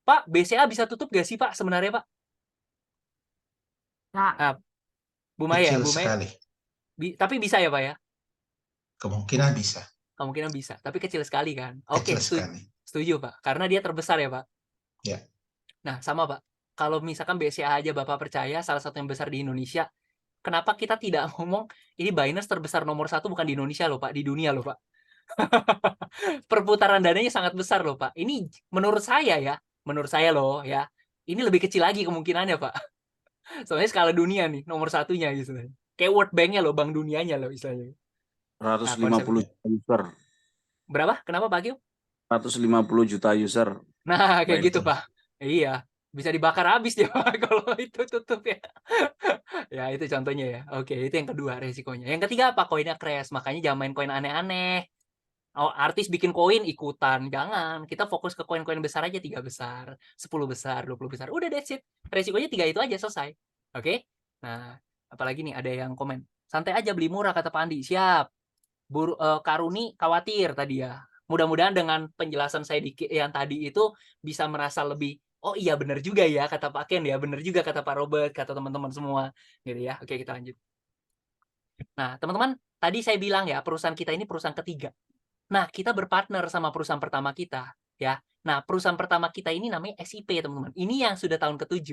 Speaker 1: Pak, BCA bisa tutup gak sih, Pak, sebenarnya, Pak?
Speaker 2: Kak,
Speaker 1: Nah, Bu Maya,
Speaker 4: Kecil
Speaker 1: Bu Maya,
Speaker 4: sekali.
Speaker 1: tapi bisa ya, Pak ya?
Speaker 4: Kemungkinan bisa.
Speaker 1: Kemungkinan bisa, tapi kecil sekali kan?
Speaker 4: Kecil
Speaker 1: Oke,
Speaker 4: sekali.
Speaker 1: setuju, Pak. Karena dia terbesar ya, Pak?
Speaker 4: Ya.
Speaker 1: Nah, sama, Pak. Kalau misalkan BCA aja Bapak percaya, salah satu yang besar di Indonesia, kenapa kita tidak ngomong, ini Binance terbesar nomor 1 bukan di Indonesia loh, Pak. Di dunia loh, Pak. Perputaran dananya sangat besar loh, Pak. Ini menurut saya loh ya, ini lebih kecil lagi kemungkinannya, Pak. Soalnya skala dunia nih, nomor 1-nya gitu. Kayak World Bank-nya loh, bank dunianya loh istilahnya.
Speaker 11: 150 juta user.
Speaker 1: Berapa? Kenapa, Pak Gio?
Speaker 11: 150 juta user.
Speaker 1: Nah, kayak gitu,
Speaker 11: Binance.
Speaker 1: Pak. Iya, bisa dibakar habis dia, Pak, kalau itu tutup ya. Ya, itu contohnya ya. Oke, itu yang kedua resikonya. Yang ketiga apa? Koinnya crash. Makanya jangan main koin aneh-aneh. Oh, artis bikin koin ikutan. Jangan. Kita fokus ke koin-koin besar aja, 3 besar, 10 besar, 20 besar. Udah, that's it. Resikonya 3 itu aja, selesai. Oke? Nah, apalagi nih ada yang komen. Santai aja beli murah, kata Pak Andi. Siap. Karuni khawatir tadi ya. Mudah-mudahan dengan penjelasan saya yang tadi itu bisa merasa lebih, oh iya benar juga ya kata Pak Ken ya, benar juga kata Pak Robert, kata teman-teman semua gitu ya. Oke, kita lanjut. Nah, teman-teman, tadi saya bilang ya, perusahaan kita ini perusahaan ketiga. Nah, kita berpartner sama perusahaan pertama kita ya. Nah, perusahaan pertama kita ini namanya SIP, teman-teman. Ini yang sudah tahun ke-7.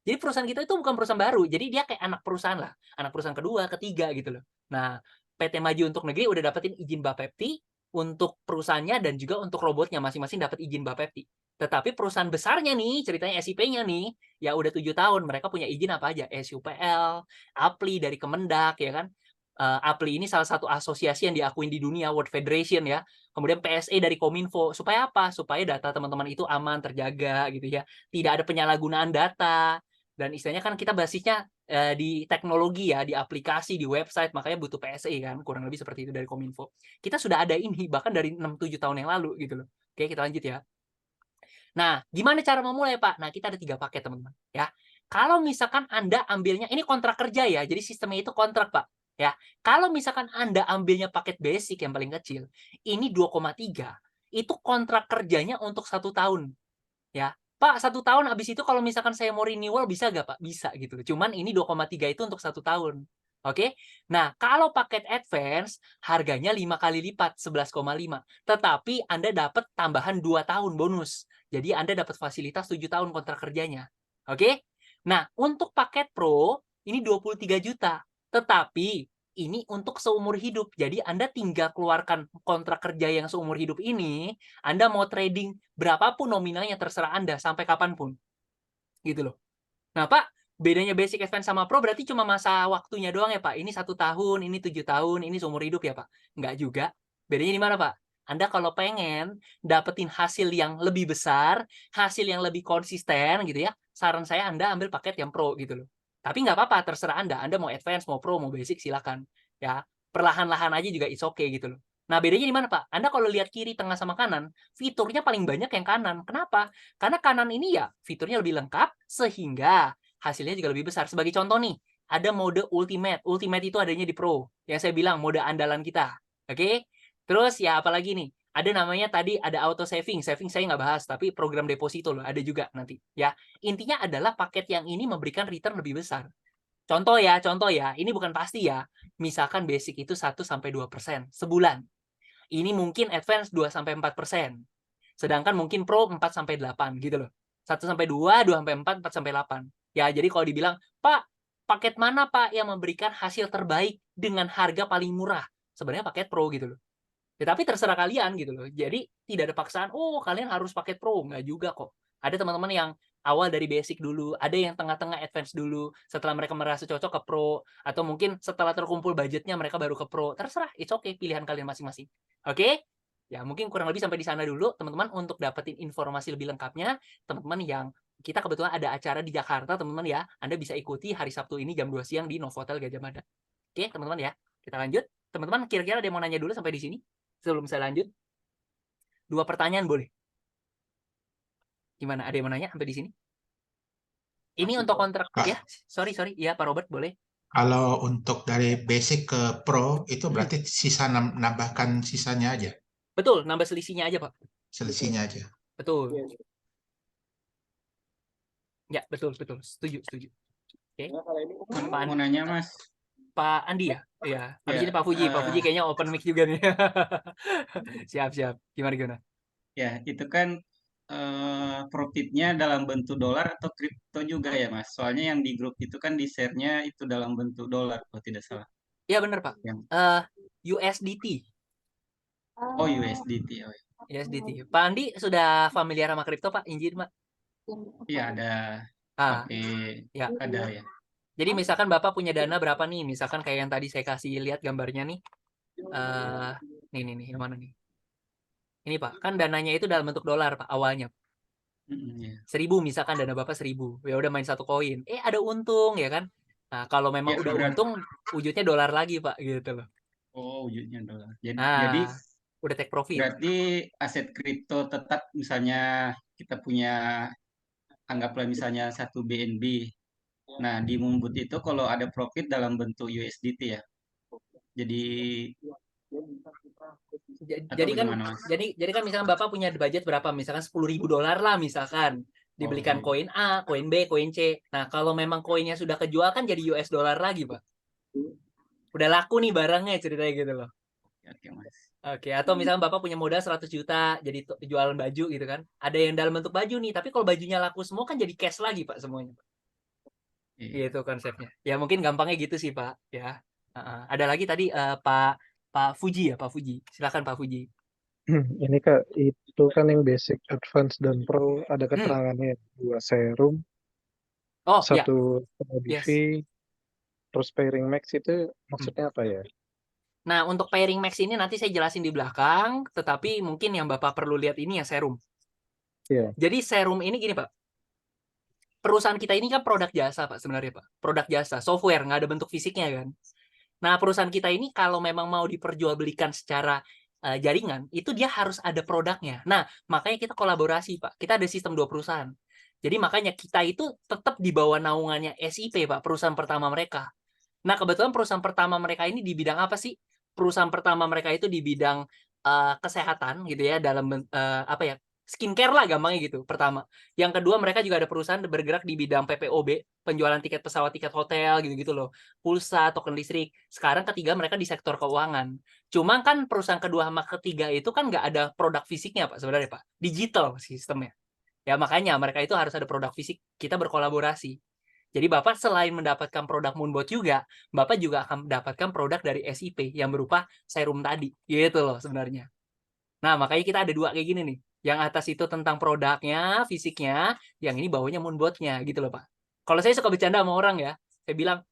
Speaker 1: Jadi perusahaan kita itu bukan perusahaan baru. Jadi dia kayak anak perusahaan lah. Anak perusahaan kedua, ketiga gitu loh. Nah, PT Maju Untuk Negeri udah dapetin izin Bapepti untuk perusahaannya dan juga untuk robotnya masing-masing dapat izin Bapepti. Tetapi perusahaan besarnya nih, ceritanya SIP-nya nih, ya udah 7 tahun. Mereka punya izin apa aja? SUPL, APLI dari Kemendak, ya kan? APLI ini salah satu asosiasi yang diakuin di dunia, World Federation ya. Kemudian PSE dari Kominfo. Supaya apa? Supaya data teman-teman itu aman, terjaga gitu ya. Tidak ada penyalahgunaan data. Dan istilahnya kan kita basisnya di teknologi ya, di aplikasi, di website, makanya butuh PSE kan, kurang lebih seperti itu dari Kominfo. Kita sudah ada ini bahkan dari 6-7 tahun yang lalu gitu loh. Oke, kita lanjut ya. Nah, gimana cara memulai, Pak? Nah, kita ada 3 paket, teman-teman ya. Kalau misalkan Anda ambilnya, ini kontrak kerja ya, jadi sistemnya itu kontrak, Pak. Ya, kalau misalkan Anda ambilnya paket basic yang paling kecil, ini 2,3, itu kontrak kerjanya untuk 1 tahun. Ya, Pak, 1 tahun habis itu kalau misalkan saya mau renewal bisa nggak, Pak? Bisa gitu. Cuman ini 2,3 itu untuk 1 tahun. Oke? Nah, kalau paket advance harganya 5 kali lipat, 11,5. Tetapi Anda dapat tambahan 2 tahun bonus. Jadi Anda dapat fasilitas 7 tahun kontrak kerjanya. Oke? Nah, untuk paket Pro ini 23 juta. Tetapi ini untuk seumur hidup. Jadi Anda tinggal keluarkan kontrak kerja yang seumur hidup ini, Anda mau trading berapapun nominalnya terserah Anda sampai kapanpun. Gitu loh. Nah, Pak, bedanya basic, advance sama pro berarti cuma masa waktunya doang ya, Pak? Ini 1 tahun, ini 7 tahun, ini seumur hidup ya, Pak? Enggak juga. Bedanya di mana, Pak? Anda kalau pengen dapetin hasil yang lebih besar, hasil yang lebih konsisten gitu ya, saran saya Anda ambil paket yang pro gitu loh. Tapi nggak apa-apa, terserah Anda. Anda mau advance, mau pro, mau basic, silakan. Ya, perlahan-lahan aja juga it's okay gitu loh. Nah, bedanya di mana, Pak? Anda kalau lihat kiri, tengah, sama kanan, fiturnya paling banyak yang kanan. Kenapa? Karena kanan ini ya fiturnya lebih lengkap, sehingga hasilnya juga lebih besar. Sebagai contoh nih, ada mode Ultimate. Ultimate itu adanya di Pro. Yang saya bilang, mode andalan kita. Oke? Terus ya apalagi nih? Ada namanya tadi ada auto saving. Saving saya nggak bahas, tapi program deposito loh, ada juga nanti. Ya, intinya adalah paket yang ini memberikan return lebih besar. Contoh ya, ini bukan pasti ya. Misalkan basic itu 1-2% sebulan. Ini mungkin advance 2-4%. Sedangkan mungkin pro 4-8 gitu loh. 1-2, 2-4, 4-8. Ya, jadi kalau dibilang, Pak, paket mana Pak yang memberikan hasil terbaik dengan harga paling murah? Sebenarnya paket pro gitu loh. Ya, tapi terserah kalian gitu loh. Jadi tidak ada paksaan, oh kalian harus paket pro. Nggak juga kok. Ada teman-teman yang awal dari basic dulu, ada yang tengah-tengah advance dulu, setelah mereka merasa cocok ke pro, atau mungkin setelah terkumpul budgetnya mereka baru ke pro. Terserah, it's okay, pilihan kalian masing-masing. Oke? Ya, mungkin kurang lebih sampai di sana dulu, teman-teman. Untuk dapetin informasi lebih lengkapnya, teman-teman yang kita kebetulan ada acara di Jakarta, teman-teman ya. Anda bisa ikuti hari Sabtu ini jam 2 siang di Novotel Gajah Mada. Oke, teman-teman ya. Kita lanjut. Teman-teman, kira-kira ada yang mau nanya dulu sampai di sini? Sebelum saya lanjut. 2 pertanyaan boleh? Gimana? Ada yang mau nanya sampai di sini? Ini untuk kontrak
Speaker 4: Kak.
Speaker 1: ya, sorry. Ya, Pak Robert boleh.
Speaker 4: Kalau untuk dari basic ke pro itu berarti sisa nambahkan sisanya aja,
Speaker 1: Betul, nambah selisihnya aja, Pak.
Speaker 4: selisihnya aja.
Speaker 1: Betul. Ya, betul. Setuju. Oke. Pak
Speaker 9: Mau nanya Mas,
Speaker 1: Pak Andi ya? Iya. Habis
Speaker 9: Ya,
Speaker 1: ini Pak Fuji. Pak Fuji kayaknya open mic juga nih. Siap. Gimana?
Speaker 9: ya itu kan profitnya dalam bentuk dolar atau kripto juga ya Mas? Soalnya yang di grup itu kan di share-nya itu dalam bentuk dolar kalau tidak salah.
Speaker 1: Iya benar, Pak.
Speaker 9: Yang
Speaker 1: USDT.
Speaker 9: oh USDT. Oh,
Speaker 1: USDT. Pak Andi sudah familiar sama kripto, Pak? Izin, Pak.
Speaker 9: iya ada
Speaker 1: Ah,
Speaker 9: pakai
Speaker 1: ya.
Speaker 9: ada ya.
Speaker 1: Jadi misalkan Bapak punya dana berapa nih? Misalkan kayak yang tadi saya kasih lihat gambarnya nih. Nih, yang mana nih? Ini, Pak. Kan dananya itu dalam bentuk dolar, Pak, awalnya.
Speaker 9: Iya.
Speaker 1: 1.000 misalkan dana Bapak 1.000. Ya udah main 1 koin. Ada untung ya kan? Nah, kalau memang
Speaker 9: Ya,
Speaker 1: udah
Speaker 9: berarti-
Speaker 1: untung, wujudnya dolar lagi, Pak, gitu loh.
Speaker 9: Oh, wujudnya dolar. Jadi
Speaker 1: Nah, udah take profit.
Speaker 9: berarti aset kripto tetap misalnya kita punya anggaplah misalnya 1 BNB. Nah, di Moonbot itu kalau ada profit dalam bentuk USDT ya. Jadi atau
Speaker 1: Jadi kan
Speaker 9: bagaimana, Mas?
Speaker 1: jadi kan misalkan Bapak punya budget berapa? Misalkan 10.000 dolar lah misalkan. Dibelikan
Speaker 9: Oh.
Speaker 1: koin A, koin B, koin C. Nah, kalau memang koinnya sudah kejual kan jadi US dollar lagi, Pak. Udah laku nih barangnya ceritanya gitu loh.
Speaker 9: Oke, Mas.
Speaker 1: Oke, atau misalkan Bapak punya modal 100 juta jadi jualan baju gitu kan. Ada yang dalam bentuk baju nih, tapi kalau bajunya laku semua kan jadi cash lagi, Pak, semuanya.
Speaker 9: Iya.
Speaker 1: Gitu konsepnya. Ya mungkin gampangnya gitu sih, Pak, ya. Ada lagi tadi Pak Fuji ya, Pak Fuji. Silakan Pak Fuji.
Speaker 8: Ini Kak, itu kan yang basic, advance, dan pro ada keterangannya 2 serum,
Speaker 1: Oh, ya.
Speaker 8: 1 komoditi, terus pairing max itu maksudnya apa ya?
Speaker 1: Nah, untuk pairing max ini nanti saya jelasin di belakang, tetapi mungkin yang Bapak perlu lihat ini ya serum.
Speaker 8: Iya.
Speaker 1: Jadi serum ini gini, Pak. Perusahaan kita ini kan produk jasa, Pak, sebenarnya, Pak. Produk jasa, software, nggak ada bentuk fisiknya kan. Nah, perusahaan kita ini kalau memang mau diperjualbelikan secara jaringan, itu dia harus ada produknya. Nah, makanya kita kolaborasi, Pak. Kita ada sistem 2 perusahaan. Jadi makanya kita itu tetap di bawah naungannya SIP, Pak, perusahaan pertama mereka. Nah, kebetulan perusahaan pertama mereka ini di bidang apa sih? Perusahaan pertama mereka itu di bidang kesehatan gitu ya, dalam apa ya? Skincare lah gampangnya gitu, pertama. Yang kedua, mereka juga ada perusahaan bergerak di bidang PPOB, penjualan tiket pesawat, tiket hotel gitu-gitu loh. Pulsa, token listrik. Sekarang ketiga mereka di sektor keuangan. Cuma kan perusahaan kedua sama ketiga itu kan nggak ada produk fisiknya, Pak, sebenarnya, Pak. Digital sistemnya. Ya makanya mereka itu harus ada produk fisik. Kita berkolaborasi. Jadi Bapak selain mendapatkan produk Moonbot juga, Bapak juga akan mendapatkan produk dari SIP yang berupa serum tadi. Gitu loh sebenarnya. Nah, makanya kita ada 2 kayak gini nih. Yang atas itu tentang produknya, fisiknya, yang ini bawahnya Moonbot-nya gitu loh, Pak. Kalau saya suka bercanda sama orang ya, saya bilang,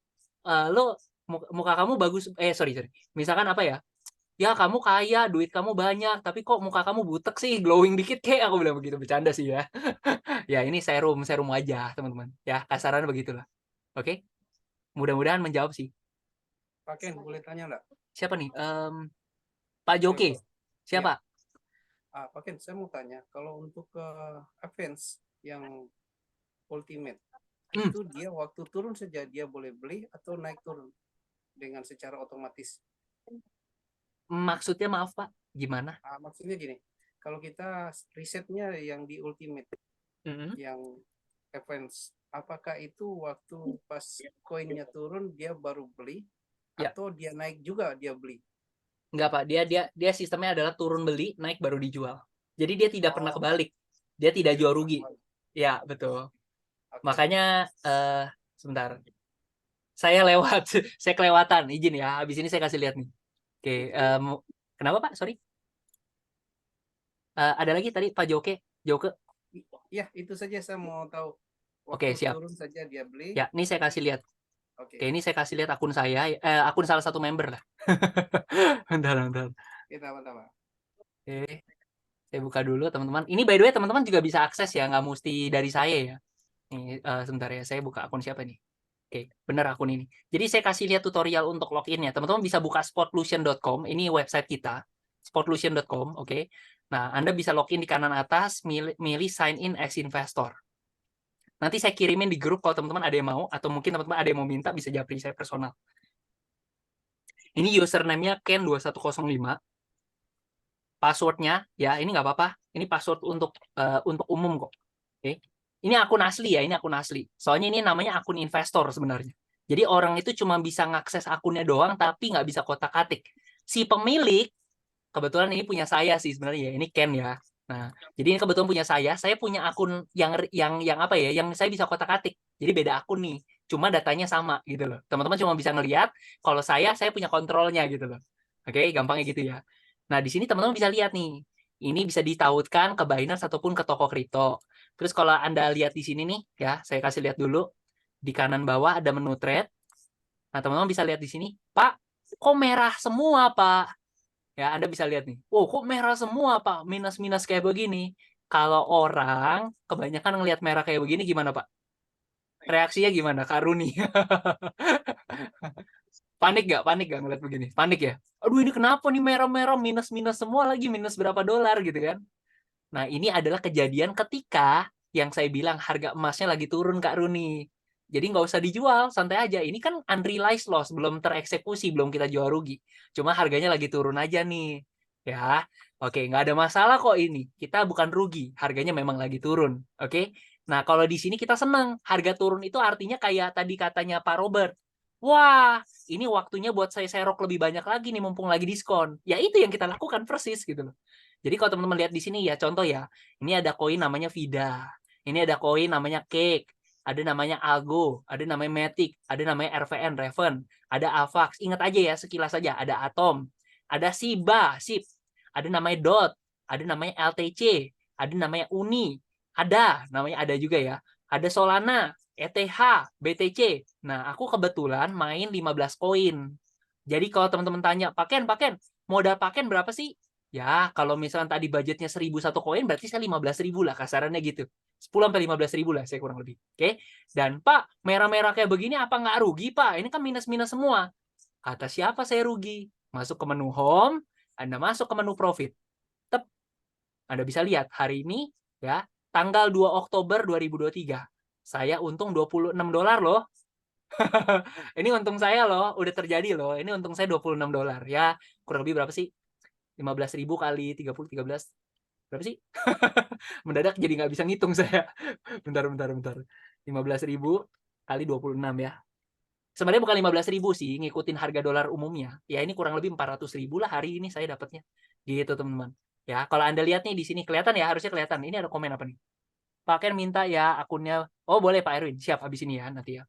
Speaker 1: lo muka kamu bagus, sorry. Misalkan apa ya? Ya kamu kaya, duit kamu banyak, tapi kok muka kamu butek sih, glowing dikit kayak aku bilang begitu, bercanda sih ya. Ya ini serum wajah, teman-teman. Ya, kasarannya begitulah. Oke? Mudah-mudahan menjawab sih.
Speaker 10: Pak Ken, boleh tanya nggak?
Speaker 1: Siapa nih? Pak Joke. Siapa?
Speaker 10: Pak Ken, saya mau tanya, kalau untuk advance yang ultimate, itu dia waktu turun saja dia boleh beli atau naik turun dengan secara otomatis?
Speaker 1: Maksudnya maaf Pak, gimana?
Speaker 10: Maksudnya gini, kalau kita risetnya yang di ultimate, yang advance, apakah itu waktu pas koinnya turun dia baru beli, atau dia naik juga dia beli?
Speaker 1: Enggak Pak, dia sistemnya adalah turun beli, naik baru dijual. Jadi dia tidak pernah kebalik. Dia tidak jual rugi. Ya, betul. Makanya sebentar. Saya kelewatan, izin ya. Habis ini saya kasih lihat nih. Oke, kenapa Pak? Sorry. Ada lagi tadi Pak Joke.
Speaker 10: Ya, itu saja saya mau tahu.
Speaker 1: Oke, siap.
Speaker 10: Turun saja dia beli.
Speaker 1: Ya, ini saya kasih lihat. Oke, ini saya kasih lihat akun saya, akun salah satu member lah. Bentar. Oke, saya buka dulu teman-teman. Ini by the way teman-teman juga bisa akses ya, nggak mesti dari saya ya. Nih, sebentar ya, saya buka akun siapa nih? Oke, bener akun ini. Jadi saya kasih lihat tutorial untuk login ya. Teman-teman bisa buka spotlution.com, ini website kita. sportlution.com, oke. Nah, Anda bisa login di kanan atas, milih sign in as investor. Nanti saya kirimin di grup kalau teman-teman ada yang mau, atau mungkin teman-teman ada yang mau minta, bisa japri saya personal. Ini username-nya Ken2105. Password-nya, ya ini nggak apa-apa. Ini password untuk umum kok. Oke. Ini akun asli ya, ini akun asli. Soalnya ini namanya akun investor sebenarnya. Jadi orang itu cuma bisa ngakses akunnya doang, tapi nggak bisa kotak-katik. Si pemilik, kebetulan ini punya saya sih sebenarnya ya, ini Ken ya. Nah, jadi ini kebetulan punya saya punya akun yang apa ya, yang saya bisa kotak-katik. Jadi beda akun nih, cuma datanya sama gitu loh. Teman-teman cuma bisa ngelihat kalau saya punya kontrolnya gitu loh. Oke, gampangnya gitu ya. Nah, di sini teman-teman bisa lihat nih. Ini bisa ditautkan ke Binance ataupun ke toko kripto. Terus kalau Anda lihat di sini nih, ya, saya kasih lihat dulu. Di kanan bawah ada menu trade. Nah, teman-teman bisa lihat di sini, Pak, kok merah semua, Pak? Ya, Anda bisa lihat nih. Oh, kok merah semua, Pak? Minus-minus kayak begini. Kalau orang kebanyakan ngelihat merah kayak begini, gimana, Pak? Reaksinya gimana, Kak Runi? Panik nggak ngeliat begini? Panik ya? Aduh, ini kenapa nih merah-merah, minus-minus semua lagi, minus berapa dolar gitu kan? Nah, ini adalah kejadian ketika yang saya bilang harga emasnya lagi turun, Kak Runi. Jadi nggak usah dijual, santai aja. Ini kan unrealized loss, belum tereksekusi, belum kita jual rugi. Cuma harganya lagi turun aja nih. Ya, oke, nggak ada masalah kok ini. Kita bukan rugi, harganya memang lagi turun. Oke, nah kalau di sini kita senang. Harga turun itu artinya kayak tadi katanya Pak Robert. Wah, ini waktunya buat saya serok lebih banyak lagi nih, mumpung lagi diskon. Ya itu yang kita lakukan persis gitu loh. Jadi kalau teman-teman lihat di sini ya, contoh ya, ini ada koin namanya Vida. Ini ada koin namanya Cake. Ada namanya Algo, ada namanya Matic, ada namanya RVN, Raven, ada Avax. Ingat aja ya, sekilas saja. Ada Atom, ada Shiba, SIP, ada namanya DOT, ada namanya LTC, ada namanya Uni, ada juga ya. Ada Solana, ETH, BTC. Nah, aku kebetulan main 15 koin. Jadi kalau teman-teman tanya, Paken, modal Paken berapa sih? Ya, kalau misalnya tadi budgetnya 1.000 satu koin, berarti saya 15.000 lah, kasarannya gitu. 10-15.000 lah, saya kurang lebih. Oke? Dan Pak, merah-merah kayak begini apa nggak rugi, Pak? Ini kan minus-minus semua. Kata siapa saya rugi? Masuk ke menu home, Anda masuk ke menu profit. Tep. Anda bisa lihat hari ini, ya, tanggal 2 Oktober 2023. Saya untung $26 loh. Ini untung saya loh, udah terjadi loh. Ini untung saya $26. Ya, kurang lebih berapa sih? 15.000 kali 30, 13. Berapa sih? Mendadak jadi nggak bisa ngitung saya. Bentar. 15.000 kali 26 ya. Sebenarnya bukan 15.000 sih, ngikutin harga dolar umumnya. Ya ini kurang lebih 400.000 lah hari ini saya dapatnya. Gitu teman-teman. Ya, kalau Anda lihat nih di sini kelihatan ya, harusnya kelihatan. Ini ada komen apa nih? Pak Ken minta ya akunnya. Oh, boleh Pak Erwin. Siap habis ini ya nanti ya.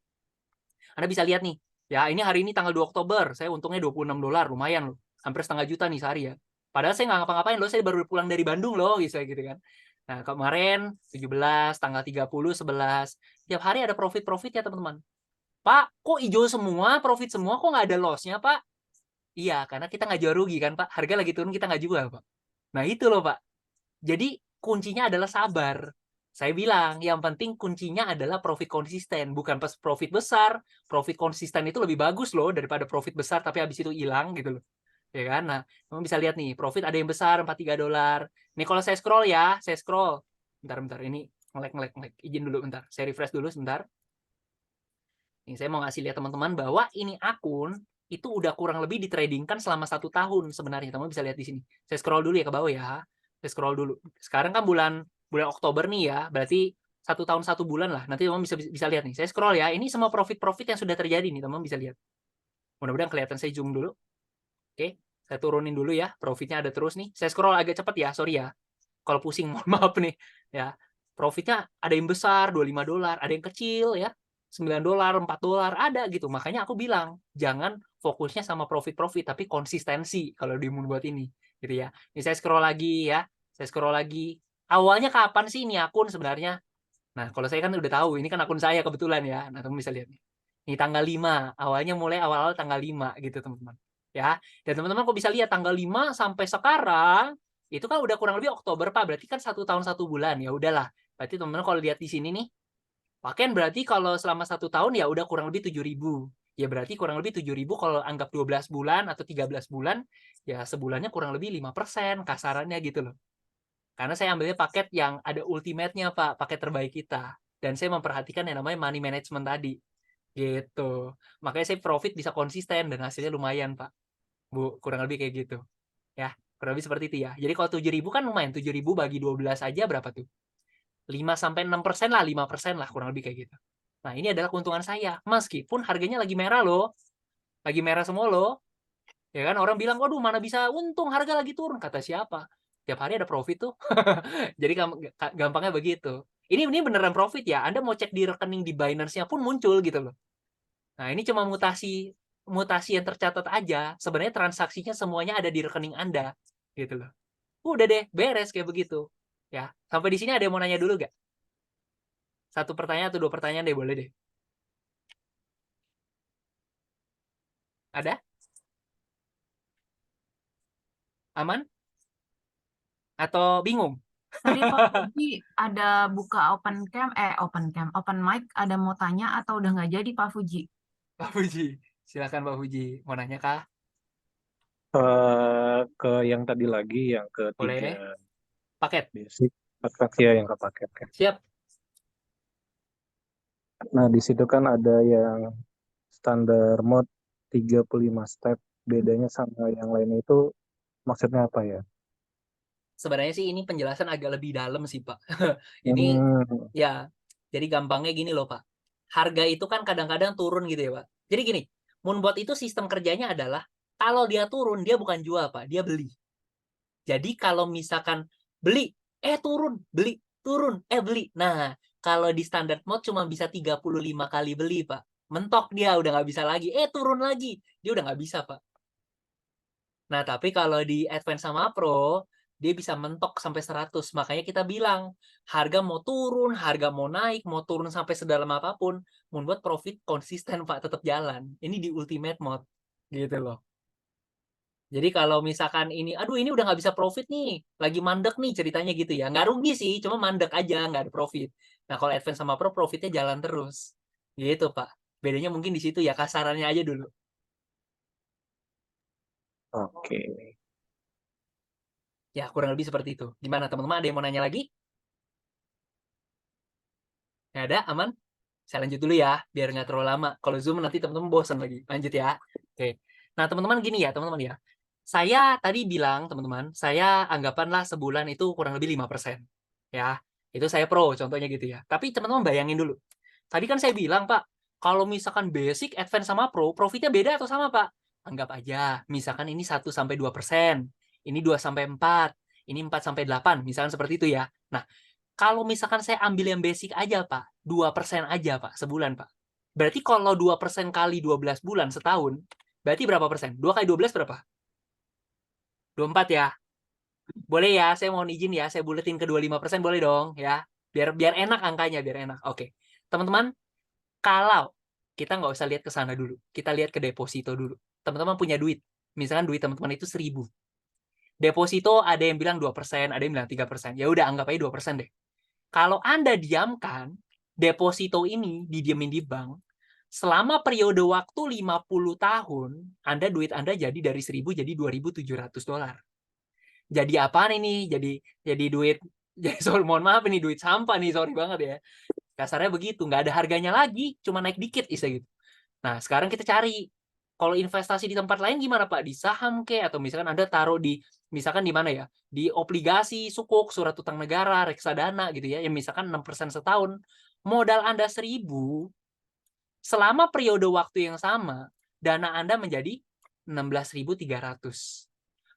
Speaker 1: Anda bisa lihat nih. Ya, ini hari ini tanggal 2 Oktober. Saya untungnya $26, lumayan loh. Hampir setengah juta nih sehari ya. Padahal saya nggak ngapa-ngapain loh, saya baru pulang dari Bandung loh, gitu kan. Nah, kemarin 17, tanggal 30, 11. Tiap hari ada profit-profit ya, teman-teman. Pak, kok hijau semua, profit semua, kok nggak ada loss-nya, Pak? Iya, karena kita nggak jual rugi kan, Pak. Harga lagi turun, kita nggak jual, Pak. Nah, itu loh, Pak. Jadi, kuncinya adalah sabar. Saya bilang, yang penting kuncinya adalah profit konsisten. Bukan pas profit besar, profit konsisten itu lebih bagus loh, daripada profit besar, tapi habis itu hilang, gitu loh. Ya kan? Nah, teman bisa lihat nih, profit ada yang besar $43. Nih kalau saya scroll ya, Bentar, ini ngelek. Izin dulu bentar. Saya refresh dulu sebentar. Ini saya mau ngasih lihat teman-teman bahwa ini akun itu udah kurang lebih ditradingkan selama 1 tahun sebenarnya. Teman bisa lihat di sini. Saya scroll dulu ya ke bawah ya. Saya scroll dulu. Sekarang kan bulan Oktober nih ya, berarti 1 tahun 1 bulan lah. Nanti teman bisa lihat nih. Saya scroll ya. Ini semua profit yang sudah terjadi nih, teman bisa lihat. Mudah-mudahan kelihatan. Saya zoom dulu. Oke, saya turunin dulu ya. Profitnya ada terus nih. Saya scroll agak cepat ya, sorry ya. Kalau pusing, mohon maaf nih. Ya, profitnya ada yang besar, $25, ada yang kecil ya. $9, $4 ada gitu. Makanya aku bilang, jangan fokusnya sama profit, tapi konsistensi kalau di Moonbot ini. Gitu ya. Ini saya scroll lagi ya. Saya scroll lagi. Awalnya kapan sih ini akun sebenarnya? Nah, kalau saya kan udah tahu, ini kan akun saya kebetulan ya. Nah, teman bisa lihat nih. Ini tanggal 5. Awalnya mulai awal-awal tanggal 5 gitu, teman-teman. Ya, dan teman-teman kok bisa lihat tanggal 5 sampai sekarang itu kan udah kurang lebih Oktober, Pak, berarti kan 1 tahun 1 bulan. Ya udahlah, berarti teman-teman kalau lihat di sini nih, Pak Ken berarti kalau selama 1 tahun ya udah kurang lebih 7.000. Ya berarti kurang lebih 7.000 kalau anggap 12 bulan atau 13 bulan, ya sebulannya kurang lebih 5% kasarannya gitu loh. Karena saya ambilnya paket yang ada ultimate-nya, Pak, paket terbaik kita. Dan saya memperhatikan yang namanya money management tadi. Gitu. Makanya saya profit bisa konsisten dan hasilnya lumayan, Pak. Bu, kurang lebih kayak gitu. Ya, kurang lebih seperti itu ya. Jadi kalau 7.000 kan lumayan. 7.000 bagi 12 aja berapa tuh? 5-6% lah, 5% lah kurang lebih kayak gitu. Nah, ini adalah keuntungan saya. Meskipun harganya lagi merah loh. Lagi merah semua loh. Ya kan, orang bilang, waduh mana bisa untung, harga lagi turun. Kata siapa? Tiap hari ada profit tuh. Jadi gampangnya begitu. Ini beneran profit ya. Anda mau cek di rekening di Binance-nya pun muncul gitu loh. Nah, ini cuma mutasi yang tercatat aja. Sebenarnya transaksinya semuanya ada di rekening Anda. Gitu loh. Udah deh, beres kayak begitu. Ya, sampai di sini ada yang mau nanya dulu gak? 1 pertanyaan atau 2 pertanyaan deh, boleh deh. Ada? Aman? Atau bingung?
Speaker 2: Tadi Pak Fuji ada buka open mic, ada mau tanya atau udah nggak jadi Pak Fuji?
Speaker 1: Pak Fuji, silakan Pak Fuji. Mau nanya kah?
Speaker 8: Ke yang tadi lagi, yang
Speaker 1: Boleh.
Speaker 8: ketiga
Speaker 1: Paket.
Speaker 8: basic, paket ya yang ke paket kan.
Speaker 1: Siap.
Speaker 8: Nah, di situ kan ada yang standar mode 35 step. Bedanya sama yang lainnya itu maksudnya apa ya?
Speaker 1: Sebenarnya sih ini penjelasan agak lebih dalam sih, Pak. Ini ya, jadi gampangnya gini loh, Pak. Harga itu kan kadang-kadang turun gitu ya, Pak. Jadi gini, Moonbot itu sistem kerjanya adalah kalau dia turun, dia bukan jual, Pak, dia beli. Jadi kalau misalkan beli, turun, beli, turun, beli. Nah, kalau di standard mode cuma bisa 35 kali beli, Pak. Mentok dia, udah nggak bisa lagi. Turun lagi. Dia udah nggak bisa, Pak. Nah, tapi kalau di Advance sama Pro, dia bisa mentok sampai 100. Makanya kita bilang, harga mau turun, harga mau naik, mau turun sampai sedalam apapun, membuat profit konsisten, Pak, tetap jalan. Ini di ultimate mode. Gitu loh. Jadi kalau misalkan ini, aduh ini udah nggak bisa profit nih, lagi mandek nih ceritanya gitu ya. Nggak rugi sih, cuma mandek aja, nggak ada profit. Nah kalau Advance sama Pro, profitnya jalan terus. Gitu, Pak. Bedanya mungkin di situ ya, kasarannya aja dulu.
Speaker 8: Oke.
Speaker 1: Ya, kurang lebih seperti itu. Gimana teman-teman, ada yang mau nanya lagi? Nggak ada? Aman? Saya lanjut dulu ya, biar nggak terlalu lama. Kalau Zoom nanti teman-teman bosan lagi. Lanjut ya. Oke. Nah, teman-teman gini ya, teman-teman ya. Saya tadi bilang, teman-teman, saya anggapanlah sebulan itu kurang lebih 5%. Ya, itu saya pro, contohnya gitu ya. Tapi teman-teman bayangin dulu. Tadi kan saya bilang, Pak, kalau misalkan basic, advance sama pro, profitnya beda atau sama, Pak? Anggap aja, misalkan ini 1-2%, ini 2-4, ini 4-8, misalkan seperti itu ya. Nah, kalau misalkan saya ambil yang basic aja, Pak, 2% aja, Pak, sebulan, Pak. Berarti kalau 2% kali 12 bulan setahun, berarti berapa persen? 2 kali 12 berapa? 24 ya. Boleh ya, saya mohon izin ya, saya buletin ke 25%, boleh dong ya. Biar enak angkanya, biar enak. Oke. Teman-teman, kalau kita nggak usah lihat ke sana dulu, kita lihat ke deposito dulu. Teman-teman punya duit. Misalkan duit teman-teman itu 1.000. Deposito ada yang bilang 2%, ada yang bilang 3%. Ya udah anggap aja 2% deh. Kalau Anda diamkan, deposito ini didiemin di bank, selama periode waktu 50 tahun, duit Anda jadi dari 1.000 jadi $2.700. Jadi apaan ini? Jadi duit, sorry, mohon maaf ini duit sampah nih, sorry banget ya. Kasarnya begitu, nggak ada harganya lagi, cuma naik dikit gitu. Nah, sekarang kita cari. Kalau investasi di tempat lain gimana, Pak? Di saham ke, atau misalkan Anda taruh di, misalkan di mana ya? Di obligasi, sukuk, surat utang negara, reksadana gitu ya, yang misalkan 6% setahun. Modal Anda 1.000, selama periode waktu yang sama, dana Anda menjadi 16.300.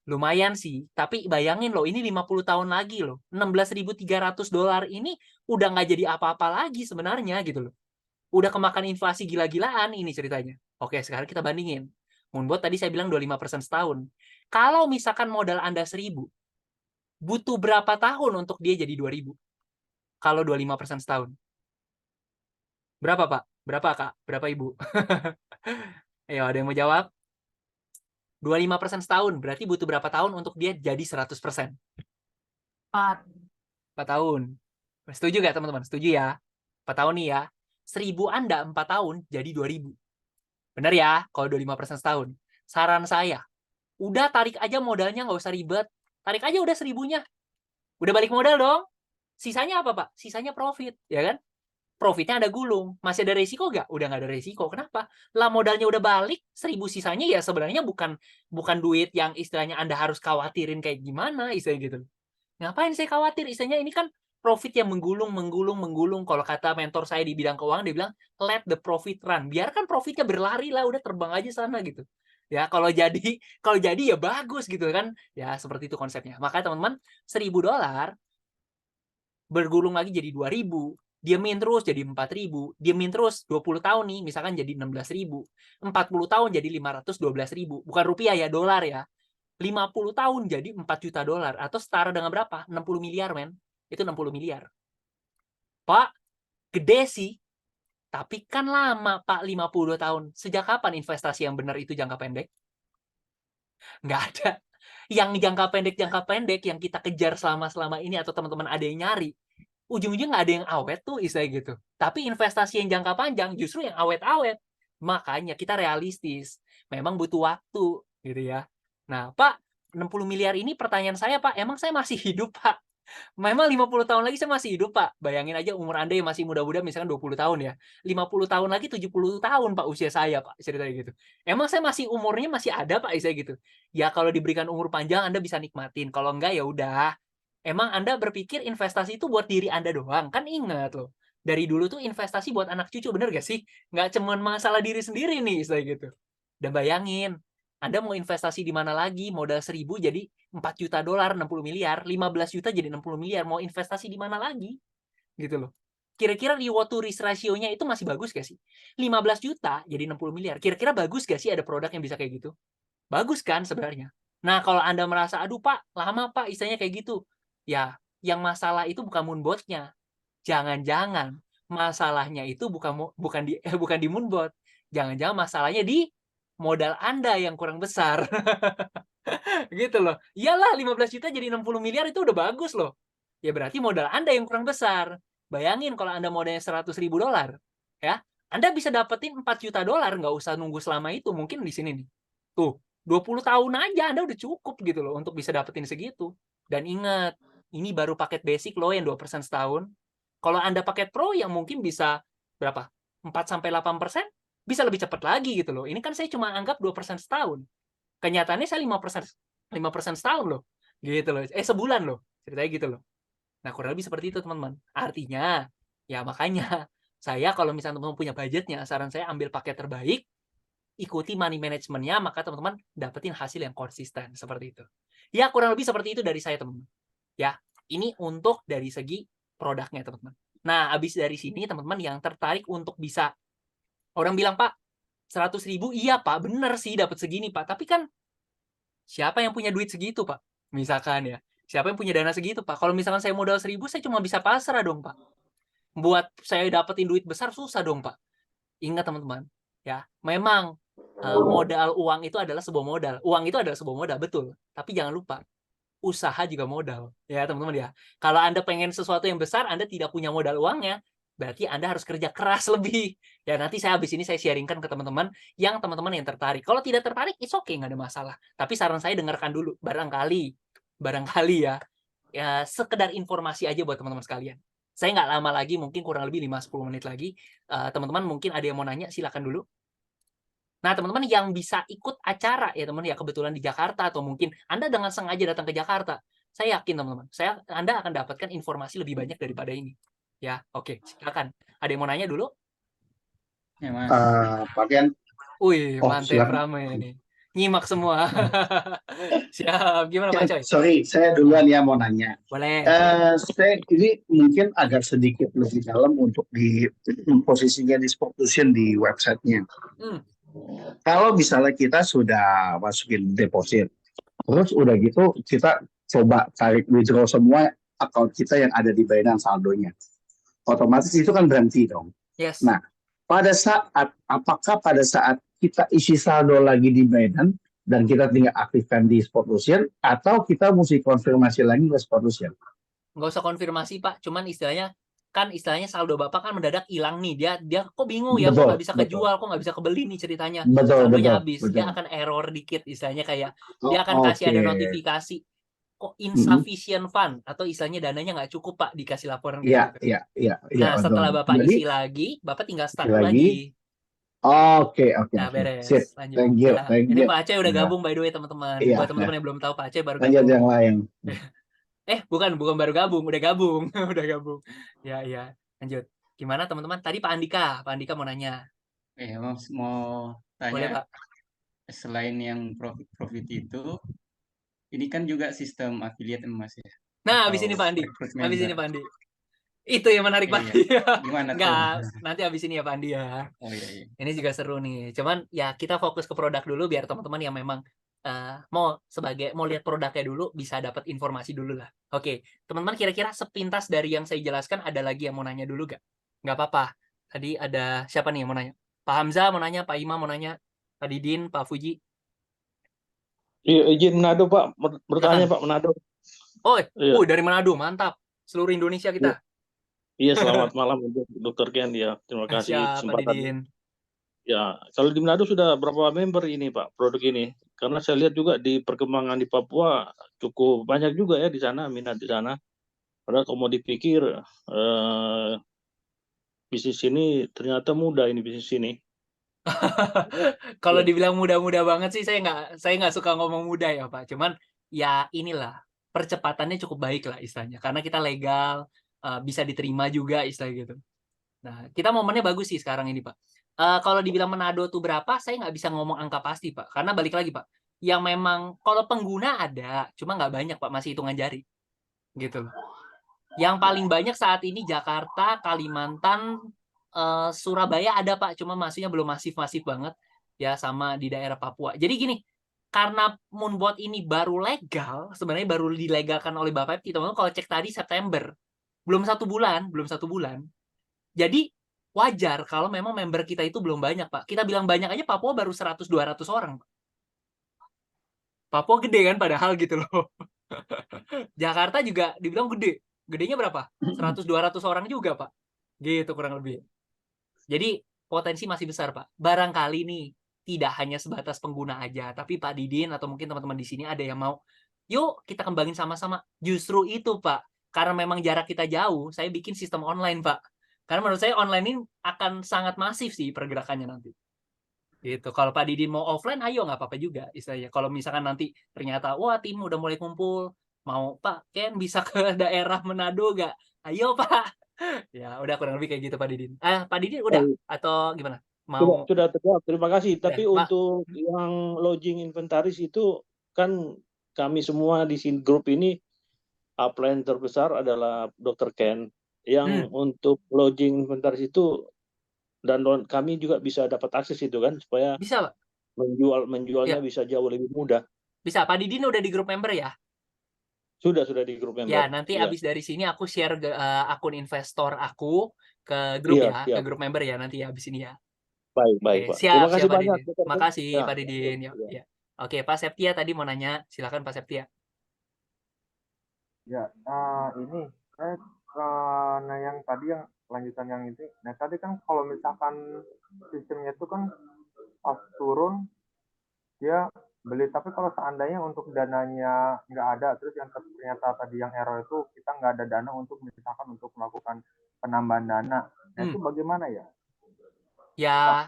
Speaker 1: Lumayan sih, tapi bayangin loh, ini 50 tahun lagi loh. $16.300 ini udah nggak jadi apa-apa lagi sebenarnya gitu loh. Udah kemakan inflasi gila-gilaan ini ceritanya. Oke, sekarang kita bandingin. Moonbot tadi saya bilang 25% setahun. Kalau misalkan modal Anda 1.000, butuh berapa tahun untuk dia jadi 2.000? Kalau 25% setahun. Berapa, Pak? Berapa, Kak? Berapa, Ibu? Ayo, ada yang mau jawab? 25% setahun, berarti butuh berapa tahun untuk dia jadi 100%?
Speaker 2: 4.
Speaker 1: 4 tahun. Setuju nggak, teman-teman? Setuju ya? 4 tahun nih ya. 1.000 Anda 4 tahun jadi 2.000. Bener ya, kalau 25% setahun. Saran saya, udah tarik aja modalnya, nggak usah ribet. Tarik aja udah 1.000-nya. Udah balik modal dong. Sisanya apa, Pak? Sisanya profit, ya kan? Profitnya ada gulung. Masih ada resiko nggak? Udah nggak ada resiko. Kenapa? Lah modalnya udah balik, 1.000 sisanya ya sebenarnya bukan duit yang istilahnya Anda harus khawatirin kayak gimana, istilahnya gitu. Ngapain saya khawatir? Istilahnya ini kan profit yang menggulung. Kalau kata mentor saya di bidang keuangan, dia bilang, let the profit run. Biarkan profitnya berlari lah, udah terbang aja sana gitu. Ya, kalau jadi ya bagus gitu kan. Ya, seperti itu konsepnya. Makanya teman-teman, $1.000 bergulung lagi jadi 2.000. Diemin terus jadi 4.000. Diemin terus 20 tahun nih, misalkan jadi 16.000. 40 tahun jadi 512.000. Bukan rupiah ya, dolar ya. 50 tahun jadi 4 juta dolar. Atau setara dengan berapa? 60 miliar, men. Itu 60 miliar. Pak, gede sih. Tapi kan lama, Pak, 52 tahun. Sejak kapan investasi yang benar itu jangka pendek? Nggak ada. Yang jangka pendek yang kita kejar selama ini atau teman-teman ada yang nyari, ujung-ujung nggak ada yang awet tuh, istilah gitu. Tapi investasi yang jangka panjang justru yang awet-awet. Makanya kita realistis. Memang butuh waktu, gitu ya. Nah, Pak, 60 miliar ini pertanyaan saya, Pak, emang saya masih hidup, Pak? Memang 50 tahun lagi saya masih hidup, Pak. Bayangin aja umur Anda yang masih muda-muda, misalkan 20 tahun ya. 50 tahun lagi 70 tahun, Pak, usia saya, Pak. Ceritanya gitu. Emang saya umurnya masih ada, Pak, istilah gitu. Ya, kalau diberikan umur panjang, Anda bisa nikmatin. Kalau enggak, ya udah. Emang Anda berpikir investasi itu buat diri Anda doang? Kan ingat loh. Dari dulu tuh investasi buat anak cucu, bener gak sih? Nggak cuma masalah diri sendiri nih, istilah gitu. Dan bayangin, Anda mau investasi di mana lagi? Modal 1.000 jadi 4 juta dolar, 60 miliar. 15 juta jadi 60 miliar. Mau investasi di mana lagi? Gitu loh. Kira-kira reward to risk ratio-nya itu masih bagus gak sih? 15 juta jadi 60 miliar. Kira-kira bagus gak sih ada produk yang bisa kayak gitu? Bagus kan sebenarnya? Nah, kalau Anda merasa, aduh Pak, lama Pak, istilahnya kayak gitu. Ya, yang masalah itu bukan moonbot-nya. Jangan-jangan masalahnya itu bukan di moonbot. Jangan-jangan masalahnya di modal Anda yang kurang besar. Gitu loh. Iyalah 15 juta jadi 60 miliar itu udah bagus loh. Ya berarti modal Anda yang kurang besar. Bayangin kalau Anda modalnya $100.000, ya, Anda bisa dapetin 4 juta dolar, nggak usah nunggu selama itu. Mungkin di sini nih. Tuh, 20 tahun aja Anda udah cukup gitu loh untuk bisa dapetin segitu. Dan ingat, ini baru paket basic loh yang 2% setahun. Kalau Anda paket pro yang mungkin bisa berapa? 4-8%, bisa lebih cepat lagi gitu loh. Ini kan saya cuma anggap 2% setahun. Kenyataannya saya 5% setahun loh. Gitu loh. Sebulan loh. Ceritanya gitu loh. Nah, kurang lebih seperti itu, teman-teman. Artinya, ya makanya saya kalau misalnya teman-teman punya budgetnya, saran saya ambil paket terbaik, ikuti money management-nya, maka teman-teman dapetin hasil yang konsisten seperti itu. Ya, kurang lebih seperti itu dari saya, teman-teman. Ya, ini untuk dari segi produknya, teman-teman. Nah, habis dari sini, teman-teman yang tertarik untuk bisa, orang bilang, Pak, 100.000, iya Pak, bener sih dapat segini Pak. Tapi kan siapa yang punya duit segitu Pak? Misalkan ya, siapa yang punya dana segitu Pak? Kalau misalkan saya modal 1.000, saya cuma bisa pasrah dong Pak. Buat saya dapetin duit besar susah dong Pak. Ingat teman-teman, ya, memang modal uang itu adalah sebuah modal. Uang itu adalah sebuah modal, betul. Tapi jangan lupa, usaha juga modal. Ya teman-teman ya. Kalau Anda pengen sesuatu yang besar, Anda tidak punya modal uangnya, berarti Anda harus kerja keras lebih. Ya nanti habis ini saya sharingkan ke teman-teman yang tertarik. Kalau tidak tertarik, it's okay, nggak ada masalah. Tapi saran saya dengarkan dulu, barangkali ya, sekedar informasi aja buat teman-teman sekalian. Saya nggak lama lagi, mungkin kurang lebih 5-10 menit lagi. Teman-teman mungkin ada yang mau nanya, silakan dulu. Nah, teman-teman yang bisa ikut acara ya teman ya kebetulan di Jakarta atau mungkin Anda dengan sengaja datang ke Jakarta, saya yakin teman-teman, Anda akan dapatkan informasi lebih banyak daripada ini. Ya, oke, silakan. Ada yang mau nanya dulu?
Speaker 9: Ya, Mas.
Speaker 3: Pakaian.
Speaker 1: Wih, mantap ramai ini. Nyimak semua. Siap, gimana Pak Coy?
Speaker 3: Sorry, saya duluan ya mau nanya.
Speaker 1: Boleh.
Speaker 3: Saya ini mungkin agak sedikit lebih dalam untuk di posisinya di Sportusion di websitenya. Kalau misalnya kita sudah masukin deposit, terus udah gitu kita coba tarik withdraw semua account kita yang ada di Binance saldonya, otomatis itu kan berhenti dong.
Speaker 1: Yes.
Speaker 3: Nah, apakah pada saat kita isi saldo lagi di Binance dan kita tinggal aktifkan di Sportusion, atau kita mesti konfirmasi lagi ke Sportusion?
Speaker 1: Nggak usah konfirmasi Pak, cuman istilahnya kan istilahnya saldo Bapak kan mendadak hilang nih. Dia kok bingung ya, kok nggak bisa kejual, kok nggak bisa kebeli nih ceritanya. Saldonya habis. Dia akan error dikit istilahnya, kayak dia akan kasih ada notifikasi kok insufficient fund, atau istilahnya dananya nggak cukup Pak, dikasih laporan kayak gitu. Nah, setelah Bapak isi lagi, Bapak tinggal start lagi.
Speaker 3: Oke.
Speaker 1: Nah, beres.
Speaker 3: Sip.
Speaker 1: Lanjut.
Speaker 3: Thank you.
Speaker 1: Nah,
Speaker 3: Thank
Speaker 1: ini
Speaker 3: you.
Speaker 1: Pak Aceh udah
Speaker 3: Ya.
Speaker 1: gabung by the way teman-teman.
Speaker 3: Iya,
Speaker 1: Buat teman-teman yang belum tahu, Pak Aceh baru
Speaker 3: Lanjut
Speaker 1: gabung.
Speaker 3: yang lain.
Speaker 1: Bukan baru gabung, udah gabung. Udah gabung. Ya. Lanjut. Gimana teman-teman? Tadi Pak Andika mau nanya.
Speaker 9: Mau
Speaker 1: Boleh,
Speaker 9: tanya,
Speaker 1: Pak.
Speaker 9: selain yang profit itu, ini kan juga sistem affiliate Mas ya?
Speaker 1: Nah,
Speaker 9: Atau
Speaker 1: habis ini Pak Andi.
Speaker 9: rekrut
Speaker 1: Habis
Speaker 9: member?
Speaker 1: ini Pak Andi. Itu yang menarik Pak
Speaker 9: Iya.
Speaker 1: Andi.
Speaker 9: Gimana tuh?
Speaker 1: Enggak, nanti habis ini ya Pak Andi ya.
Speaker 9: Oh iya.
Speaker 1: Ini juga seru nih. Cuman ya kita fokus ke produk dulu biar teman-teman yang memang mau lihat produknya dulu bisa dapat informasi dulu lah. Oke, teman-teman kira-kira sepintas dari yang saya jelaskan ada lagi yang mau nanya dulu gak? Nggak apa-apa. Tadi ada siapa nih yang mau nanya? Pak Hamzah mau nanya, Pak Imam mau nanya, Pak Didin, Pak Fuji.
Speaker 12: Iya, izin Manado Pak, bertanya Pak Manado.
Speaker 1: Oh,
Speaker 12: Iya.
Speaker 1: Dari Manado, mantap. Seluruh Indonesia kita.
Speaker 12: Iya, selamat malam untuk Dr. Ken ya. Terima kasih
Speaker 1: Siap, Pak Didin.
Speaker 12: Ya, kalau di Manado sudah berapa member ini Pak produk ini? Karena saya lihat juga di perkembangan di Papua cukup banyak juga ya di sana, minat di sana. Padahal kalau mau dipikir bisnis ini ternyata mudah ini bisnis ini.
Speaker 1: Kalau dibilang mudah-mudah banget sih saya nggak suka ngomong mudah ya Pak. Cuman ya inilah percepatannya cukup baik lah istilahnya. Karena kita legal, bisa diterima juga istilah gitu. Nah, kita momennya bagus sih sekarang ini Pak. Kalau dibilang Manado tuh berapa, saya nggak bisa ngomong angka pasti Pak. Karena balik lagi Pak, yang memang kalau pengguna ada, cuma nggak banyak Pak, masih hitungan jari. Gitu loh. Yang paling banyak saat ini Jakarta, Kalimantan, Surabaya ada Pak, cuma masuknya belum masif-masif banget ya, sama di daerah Papua. Jadi gini, karena Moonbot ini baru legal, sebenarnya baru dilegalkan oleh Bapepti, teman-teman kalau cek tadi September, belum satu bulan. Jadi wajar kalau memang member kita itu belum banyak Pak. Kita bilang banyak aja Papua baru 100-200 orang. Papua gede kan padahal gitu loh. Jakarta juga dibilang gede. Gedenya berapa? 100-200 orang juga Pak. Gitu kurang lebih. Jadi potensi masih besar Pak. Barangkali nih tidak hanya sebatas pengguna aja, tapi Pak Didin atau mungkin teman-teman di sini ada yang mau, yuk kita kembangin sama-sama. Justru itu Pak, karena memang jarak kita jauh, saya bikin sistem online Pak. Karena menurut saya online ini akan sangat masif sih pergerakannya nanti. Gitu. Kalau Pak Didin mau offline, ayo nggak apa-apa juga istilahnya. Kalau misalkan nanti ternyata, wah tim udah mulai kumpul, mau Pak Ken bisa ke daerah Manado nggak? Ayo Pak. Ya udah kurang lebih kayak gitu Pak Didin. Pak Didin udah atau gimana? Mau?
Speaker 12: Sudah terjawab, terima kasih. Tapi
Speaker 1: Pak.
Speaker 12: untuk yang lodging inventaris itu kan kami semua di grup ini upline terbesar adalah Dr. Ken. Yang untuk lodging inventaris itu dan kami juga bisa dapat akses itu kan supaya
Speaker 1: bisa Pak.
Speaker 12: menjualnya bisa jauh lebih mudah.
Speaker 1: Bisa. Pak Didin udah di grup member ya?
Speaker 12: Sudah di grup member.
Speaker 1: Ya, nanti abis dari sini aku share akun investor aku ke grup ke grup member ya nanti ya abis ini ya.
Speaker 12: Baik, Pak.
Speaker 1: Siap,
Speaker 12: Terima kasih
Speaker 1: Pak
Speaker 12: banyak.
Speaker 1: Didin. Makasih Pak Didin. Ya. Oke, Pak Septia tadi mau nanya, silakan Pak Septia.
Speaker 13: Ya, ini saya nah yang tadi yang lanjutan yang ini. Nah tadi kan kalau misalkan sistemnya itu kan pas turun dia beli, tapi kalau seandainya untuk dananya nggak ada, terus yang ternyata tadi yang error itu kita nggak ada dana untuk misalkan untuk melakukan penambahan dana, nah itu bagaimana ya?
Speaker 1: Ya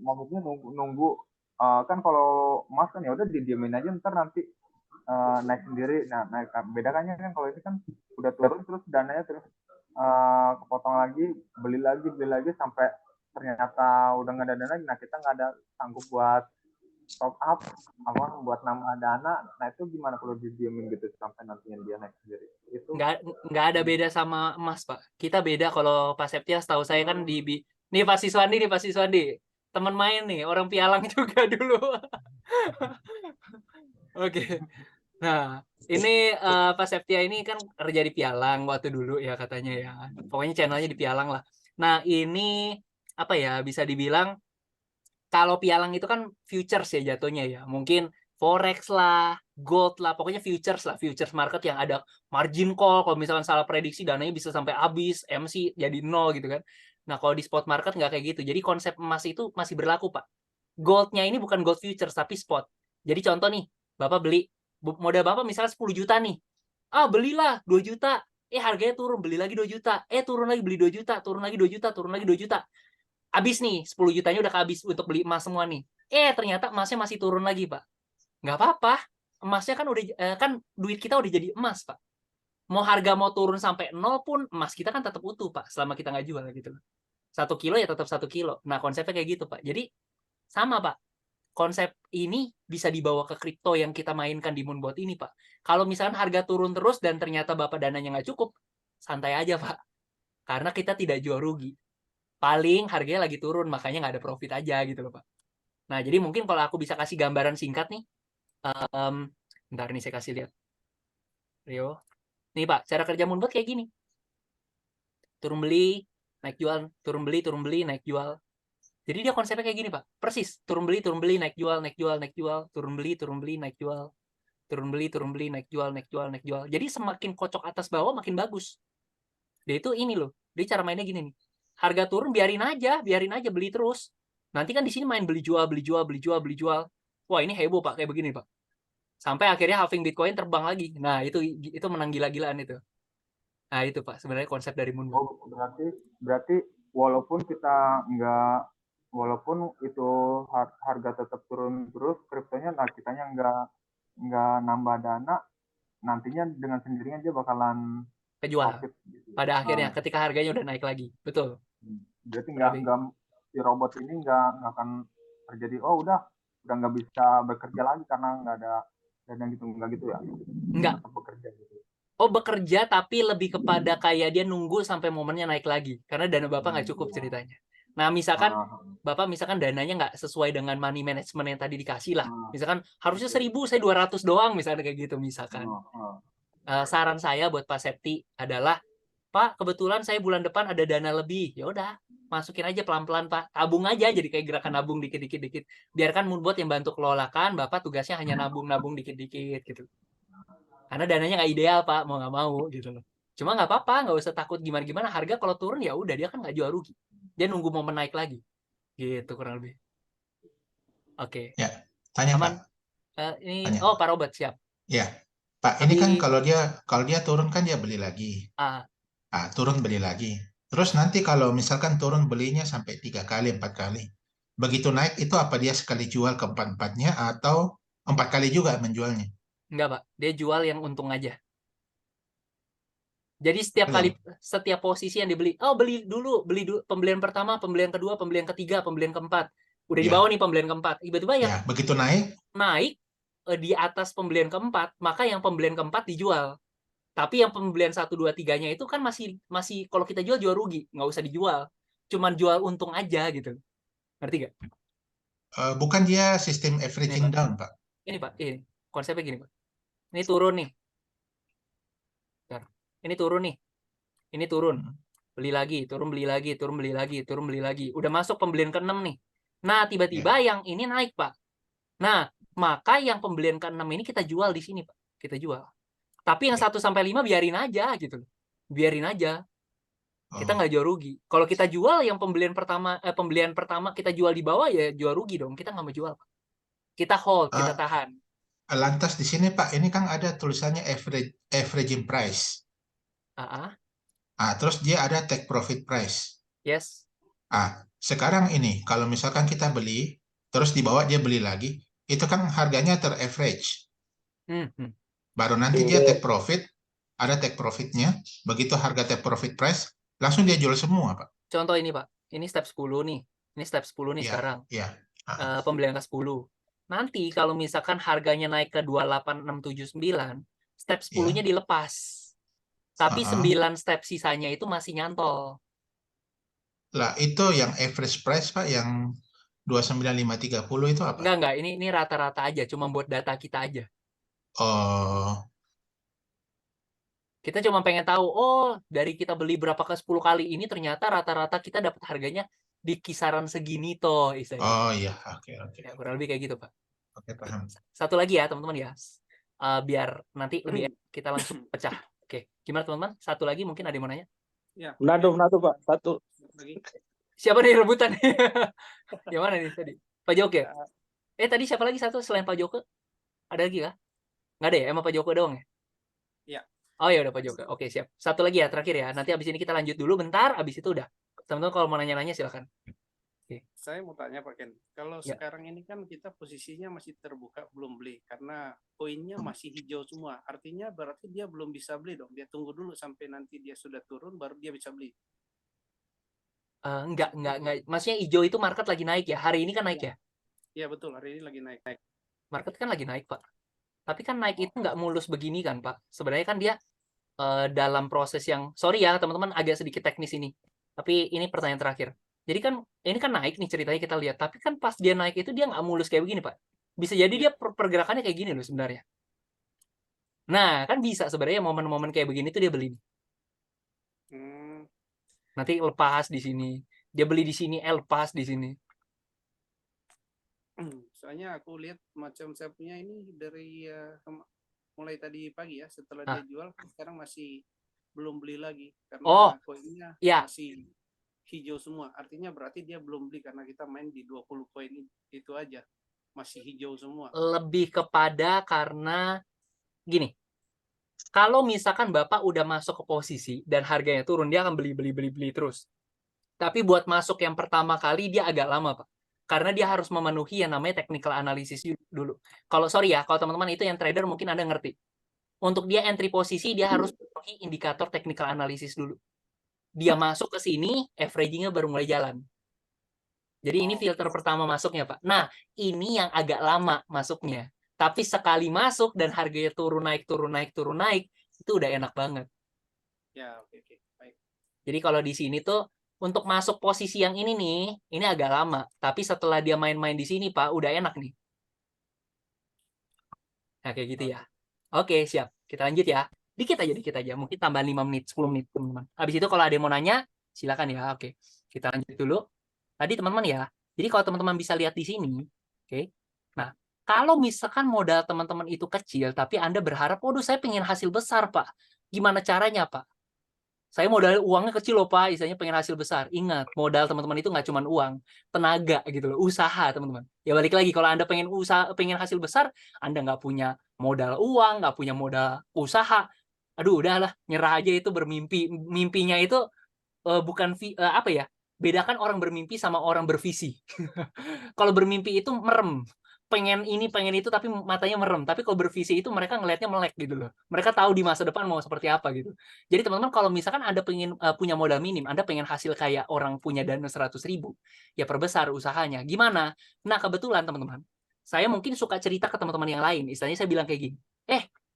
Speaker 13: maksudnya nunggu kan kalau emas kan ya udah didiemin aja, ntar nanti naik sendiri. Nah bedakannya kan kalau ini kan udah turun terus dananya terus kepotong lagi, beli lagi sampai ternyata udah nggak ada dana. Nah kita nggak ada sanggup buat top up buat nambah dana. Nah itu gimana kalau didiemin gitu sampai nantinya dia naik sendiri? Itu
Speaker 1: nggak ada beda sama emas Pak. Kita beda kalau Pak Septia setahu saya kan nih Pak Siswandi teman main nih, orang Pialang juga dulu. Oke. Nah, ini Pak Septia ini kan kerja di Pialang waktu dulu ya katanya ya. Pokoknya channelnya di Pialang lah. Nah, ini apa ya, bisa dibilang kalau Pialang itu kan futures ya jatuhnya ya. Mungkin forex lah, gold lah, pokoknya futures lah, futures market yang ada margin call. Kalau misalkan salah prediksi dananya bisa sampai habis, MC jadi 0 gitu kan. Nah, kalau di spot market nggak kayak gitu. Jadi konsep emas itu masih berlaku, Pak. Goldnya ini bukan gold futures tapi spot. Jadi contoh nih, Bapak beli modal Bapak misalnya 10 juta nih. Ah, belilah 2 juta. Harganya turun, beli lagi 2 juta. Turun lagi, beli 2 juta, turun lagi 2 juta, turun lagi 2 juta. Habis nih, 10 jutanya udah habis untuk beli emas semua nih. Ternyata emasnya masih turun lagi, Pak. Nggak apa-apa. Emasnya kan udah kan duit kita udah jadi emas, Pak. Mau harga mau turun sampai 0 pun emas kita kan tetap utuh, Pak, selama kita nggak jual gitu. 1 kilo ya tetap 1 kilo. Nah, konsepnya kayak gitu, Pak. Jadi sama, Pak. Konsep ini bisa dibawa ke kripto yang kita mainkan di Moonbot ini, Pak. Kalau misalkan harga turun terus dan ternyata Bapak dananya nggak cukup, santai aja, Pak. Karena kita tidak jual rugi. Paling harganya lagi turun, makanya nggak ada profit aja gitu loh, Pak. Nah, jadi mungkin kalau aku bisa kasih gambaran singkat nih, bentar nih saya kasih lihat. Rio. Nih, Pak, cara kerja Moonbot kayak gini. Turun beli, naik jual, turun beli, naik jual. Jadi dia konsepnya kayak gini, Pak. Persis, turun beli, naik jual, naik jual, naik jual, turun beli, naik jual. Turun beli, naik jual, naik jual, naik jual. Jadi semakin kocok atas bawah makin bagus. Dia itu ini loh. Dia cara mainnya gini nih. Harga turun biarin aja beli terus. Nanti kan di sini main beli jual. Wah, ini heboh, Pak, kayak begini, Pak. Sampai akhirnya halving Bitcoin terbang lagi. Nah, itu menang gila-gilaan itu. Nah, itu, Pak, sebenarnya konsep dari Moonbot.
Speaker 13: Berarti walaupun itu harga tetap turun terus, kriptonya kitanya nggak nambah dana, nantinya dengan sendirinya dia bakalan
Speaker 1: kejual
Speaker 13: profit, gitu.
Speaker 1: Pada akhirnya ketika harganya udah naik lagi. Betul.
Speaker 13: Berarti si robot ini nggak akan terjadi udah nggak bisa bekerja lagi karena nggak ada dana gitu, nggak gitu ya?
Speaker 1: Nggak.
Speaker 13: Bekerja gitu.
Speaker 1: Bekerja tapi lebih kepada kayak dia nunggu sampai momennya naik lagi karena dana Bapak nggak cukup ceritanya. Nah, misalkan Bapak dananya nggak sesuai dengan money management yang tadi dikasih lah. Misalkan harusnya 1.000, saya 200 doang misalnya kayak gitu misalkan. Saran saya buat Pak Septi adalah, Pak, kebetulan saya bulan depan ada dana lebih. Ya udah, masukin aja pelan-pelan, Pak. Tabung aja jadi kayak gerakan nabung dikit-dikit. Biarkan Moonbot yang bantu kelolakan, Bapak tugasnya hanya nabung-nabung dikit-dikit gitu. Karena dananya nggak ideal, Pak, mau nggak mau gitu loh. Cuma nggak apa-apa, nggak usah takut gimana-gimana. Harga kalau turun ya udah, dia kan nggak jual rugi. Dia nunggu momen naik lagi. Gitu kurang lebih. Oke.
Speaker 4: Ya, tanya,
Speaker 1: Aman?
Speaker 4: Pak.
Speaker 1: Ini Pak Robert, siap.
Speaker 4: Ya, Pak, ini kan kalau dia turun kan dia beli lagi. Turun beli lagi. Terus nanti kalau misalkan turun belinya sampai 3 kali, 4 kali. Begitu naik itu apa dia sekali jual ke 4-4-nya atau 4 kali juga menjualnya?
Speaker 1: Enggak, Pak. Dia jual yang untung aja. Jadi setiap posisi yang dibeli, beli dulu pembelian pertama, pembelian kedua, pembelian ketiga, pembelian keempat. Udah di bawah nih pembelian keempat. Tiba-tiba yang
Speaker 4: begitu naik
Speaker 1: di atas pembelian keempat, maka yang pembelian keempat dijual. Tapi yang pembelian 1, 2, 3-nya itu kan masih kalau kita jual rugi, nggak usah dijual. Cuman jual untung aja gitu. Ngerti nggak?
Speaker 4: Bukan dia sistem averaging down, Pak.
Speaker 1: Ini, Pak, ini konsepnya gini, Pak. Ini turun nih. Ini turun nih. Ini turun. Beli lagi, turun beli lagi, turun beli lagi, turun beli lagi. Udah masuk pembelian ke-6 nih. Nah, tiba-tiba yang ini naik, Pak. Nah, maka yang pembelian ke-6 ini kita jual di sini, Pak. Kita jual. Tapi yang 1 sampai 5 biarin aja gitu. Biarin aja. Kita nggak jual rugi. Kalau kita jual yang pembelian pertama kita jual di bawah ya jual rugi dong. Kita nggak mau jual, Pak. Kita hold, kita tahan.
Speaker 4: Lantas di sini, Pak, ini kan ada tulisannya averaging price. Terus dia ada take profit price.
Speaker 1: Yes.
Speaker 4: Sekarang ini kalau misalkan kita beli, terus di bawah dia beli lagi, itu kan harganya ter-average. Baru nanti dia take profit, ada take profitnya, begitu harga take profit price, langsung dia jual semua, Pak.
Speaker 1: Contoh ini, Pak. Ini step 10 nih. Ini step 10 nih sekarang. Pembelian ke 10. Nanti kalau misalkan harganya naik ke 28679, step 10-nya dilepas. Tapi 9 step sisanya itu masih nyantol.
Speaker 4: Lah, itu yang average price, Pak, yang 29530 itu apa?
Speaker 1: Enggak. Ini rata-rata aja, cuma buat data kita aja. Kita cuma pengen tahu, dari kita beli berapa ke 10 kali ini ternyata rata-rata kita dapat harganya di kisaran segini toh, istilahnya.
Speaker 4: Iya, oke.
Speaker 1: Ya, kurang lebih kayak gitu, Pak.
Speaker 4: Oke, paham.
Speaker 1: Satu lagi ya teman-teman ya. Biar nanti lebih enak, kita langsung pecah. Oke, gimana teman-teman? Satu lagi mungkin ada yang mau nanya?
Speaker 10: Ya.
Speaker 12: Nado Pak, satu.
Speaker 10: Lagi.
Speaker 1: Siapa nih rebutan? Yang mana nih tadi? Pak Joko ya? Tadi siapa lagi satu selain Pak Joko? Ada lagi kah? Nggak ada ya? Emang Pak Joko doang ya?
Speaker 10: Ya.
Speaker 1: Oh ya udah Pak Joko. Oke, siap. Satu lagi ya terakhir ya. Nanti abis ini kita lanjut dulu bentar. Abis itu udah. Teman-teman kalau mau nanya-nanya silakan.
Speaker 10: Saya mau tanya Pak Ken, kalau sekarang ini kan kita posisinya masih terbuka belum beli karena koinnya masih hijau semua. Artinya berarti dia belum bisa beli dong. Dia tunggu dulu sampai nanti dia sudah turun baru dia bisa beli.
Speaker 1: Enggak. Maksudnya hijau itu market lagi naik ya. Hari ini kan naik ya?
Speaker 10: Iya betul, hari ini lagi naik.
Speaker 1: Market kan lagi naik Pak. Tapi kan naik itu nggak mulus begini kan Pak. Sebenarnya kan dia dalam proses yang, sorry ya teman-teman agak sedikit teknis ini. Tapi ini pertanyaan terakhir. Jadi kan ini kan naik nih ceritanya kita lihat. Tapi kan pas dia naik itu dia nggak mulus kayak begini Pak. Bisa jadi dia pergerakannya kayak gini loh sebenarnya. Nah kan bisa sebenarnya momen-momen kayak begini tuh dia beli. Nanti lepas di sini. Dia beli di sini, lepas di sini.
Speaker 10: Soalnya aku lihat macam saya punya ini dari mulai tadi pagi ya. Setelah dia jual, sekarang masih belum beli lagi. Karena koinnya masih hijau semua. Artinya berarti dia belum beli karena kita main di 20 koin itu aja. Masih hijau semua.
Speaker 1: Lebih kepada karena gini. Kalau misalkan Bapak udah masuk ke posisi dan harganya turun, dia akan beli terus. Tapi buat masuk yang pertama kali dia agak lama, Pak. Karena dia harus memenuhi yang namanya technical analysis dulu. Kalau sorry ya, kalau teman-teman itu yang trader mungkin Anda ngerti. Untuk dia entry posisi dia harus memenuhi indikator technical analysis dulu. Dia masuk ke sini, averaging-nya baru mulai jalan. Jadi ini filter pertama masuknya, Pak. Nah, ini yang agak lama masuknya. Tapi sekali masuk dan harganya turun naik, itu udah enak banget.
Speaker 10: Ya, oke. Baik.
Speaker 1: Jadi kalau di sini tuh, untuk masuk posisi yang ini nih, ini agak lama. Tapi setelah dia main-main di sini, Pak, udah enak nih. Nah, kayak gitu ya. Oke, siap. Kita lanjut ya. Dikit aja. Mungkin tambah 5 menit, 10 menit, teman-teman. Habis itu kalau ada yang mau nanya, silakan ya. Oke, kita lanjut dulu. Tadi teman-teman ya. Jadi kalau teman-teman bisa lihat di sini, oke. Nah, kalau misalkan modal teman-teman itu kecil, tapi Anda berharap, waduh saya pengen hasil besar, Pak. Gimana caranya, Pak? Saya modal uangnya kecil loh, Pak. Istilahnya pengen hasil besar. Ingat, modal teman-teman itu nggak cuma uang, tenaga gitu loh, usaha teman-teman. Ya balik lagi, kalau Anda pengen hasil besar, Anda nggak punya modal uang, nggak punya modal usaha, aduh udahlah, nyerah aja itu bermimpi. Mimpinya itu bukan apa ya? Bedakan orang bermimpi sama orang bervisi. Kalau bermimpi itu merem. Pengen ini, pengen itu, tapi matanya merem. Tapi kalau bervisi itu mereka ngelihatnya melek gitu loh. Mereka tahu di masa depan mau seperti apa gitu. Jadi teman-teman kalau misalkan Anda pengen punya modal minim, Anda pengen hasil kayak orang punya dana 100.000, ya perbesar usahanya. Gimana? Nah kebetulan teman-teman, saya mungkin suka cerita ke teman-teman yang lain. Istilahnya saya bilang kayak gini,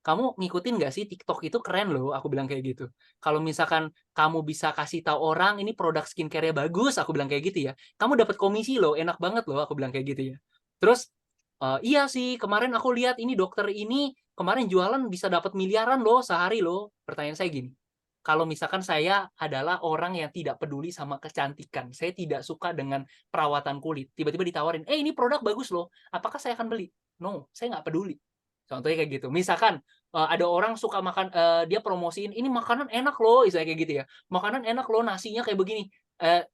Speaker 1: kamu ngikutin nggak sih TikTok itu keren loh, aku bilang kayak gitu. Kalau misalkan kamu bisa kasih tahu orang ini produk skincare-nya bagus, aku bilang kayak gitu ya. Kamu dapat komisi loh, enak banget loh, aku bilang kayak gitu ya. Terus iya sih, kemarin aku lihat ini dokter ini kemarin jualan bisa dapat miliaran loh sehari loh. Pertanyaan saya gini, kalau misalkan saya adalah orang yang tidak peduli sama kecantikan, saya tidak suka dengan perawatan kulit, tiba-tiba ditawarin, ini produk bagus loh, apakah saya akan beli? No, saya nggak peduli. Contohnya kayak gitu. Misalkan ada orang suka makan, dia promosiin, ini makanan enak loh, misalnya kayak gitu ya. Makanan enak loh, nasinya kayak begini.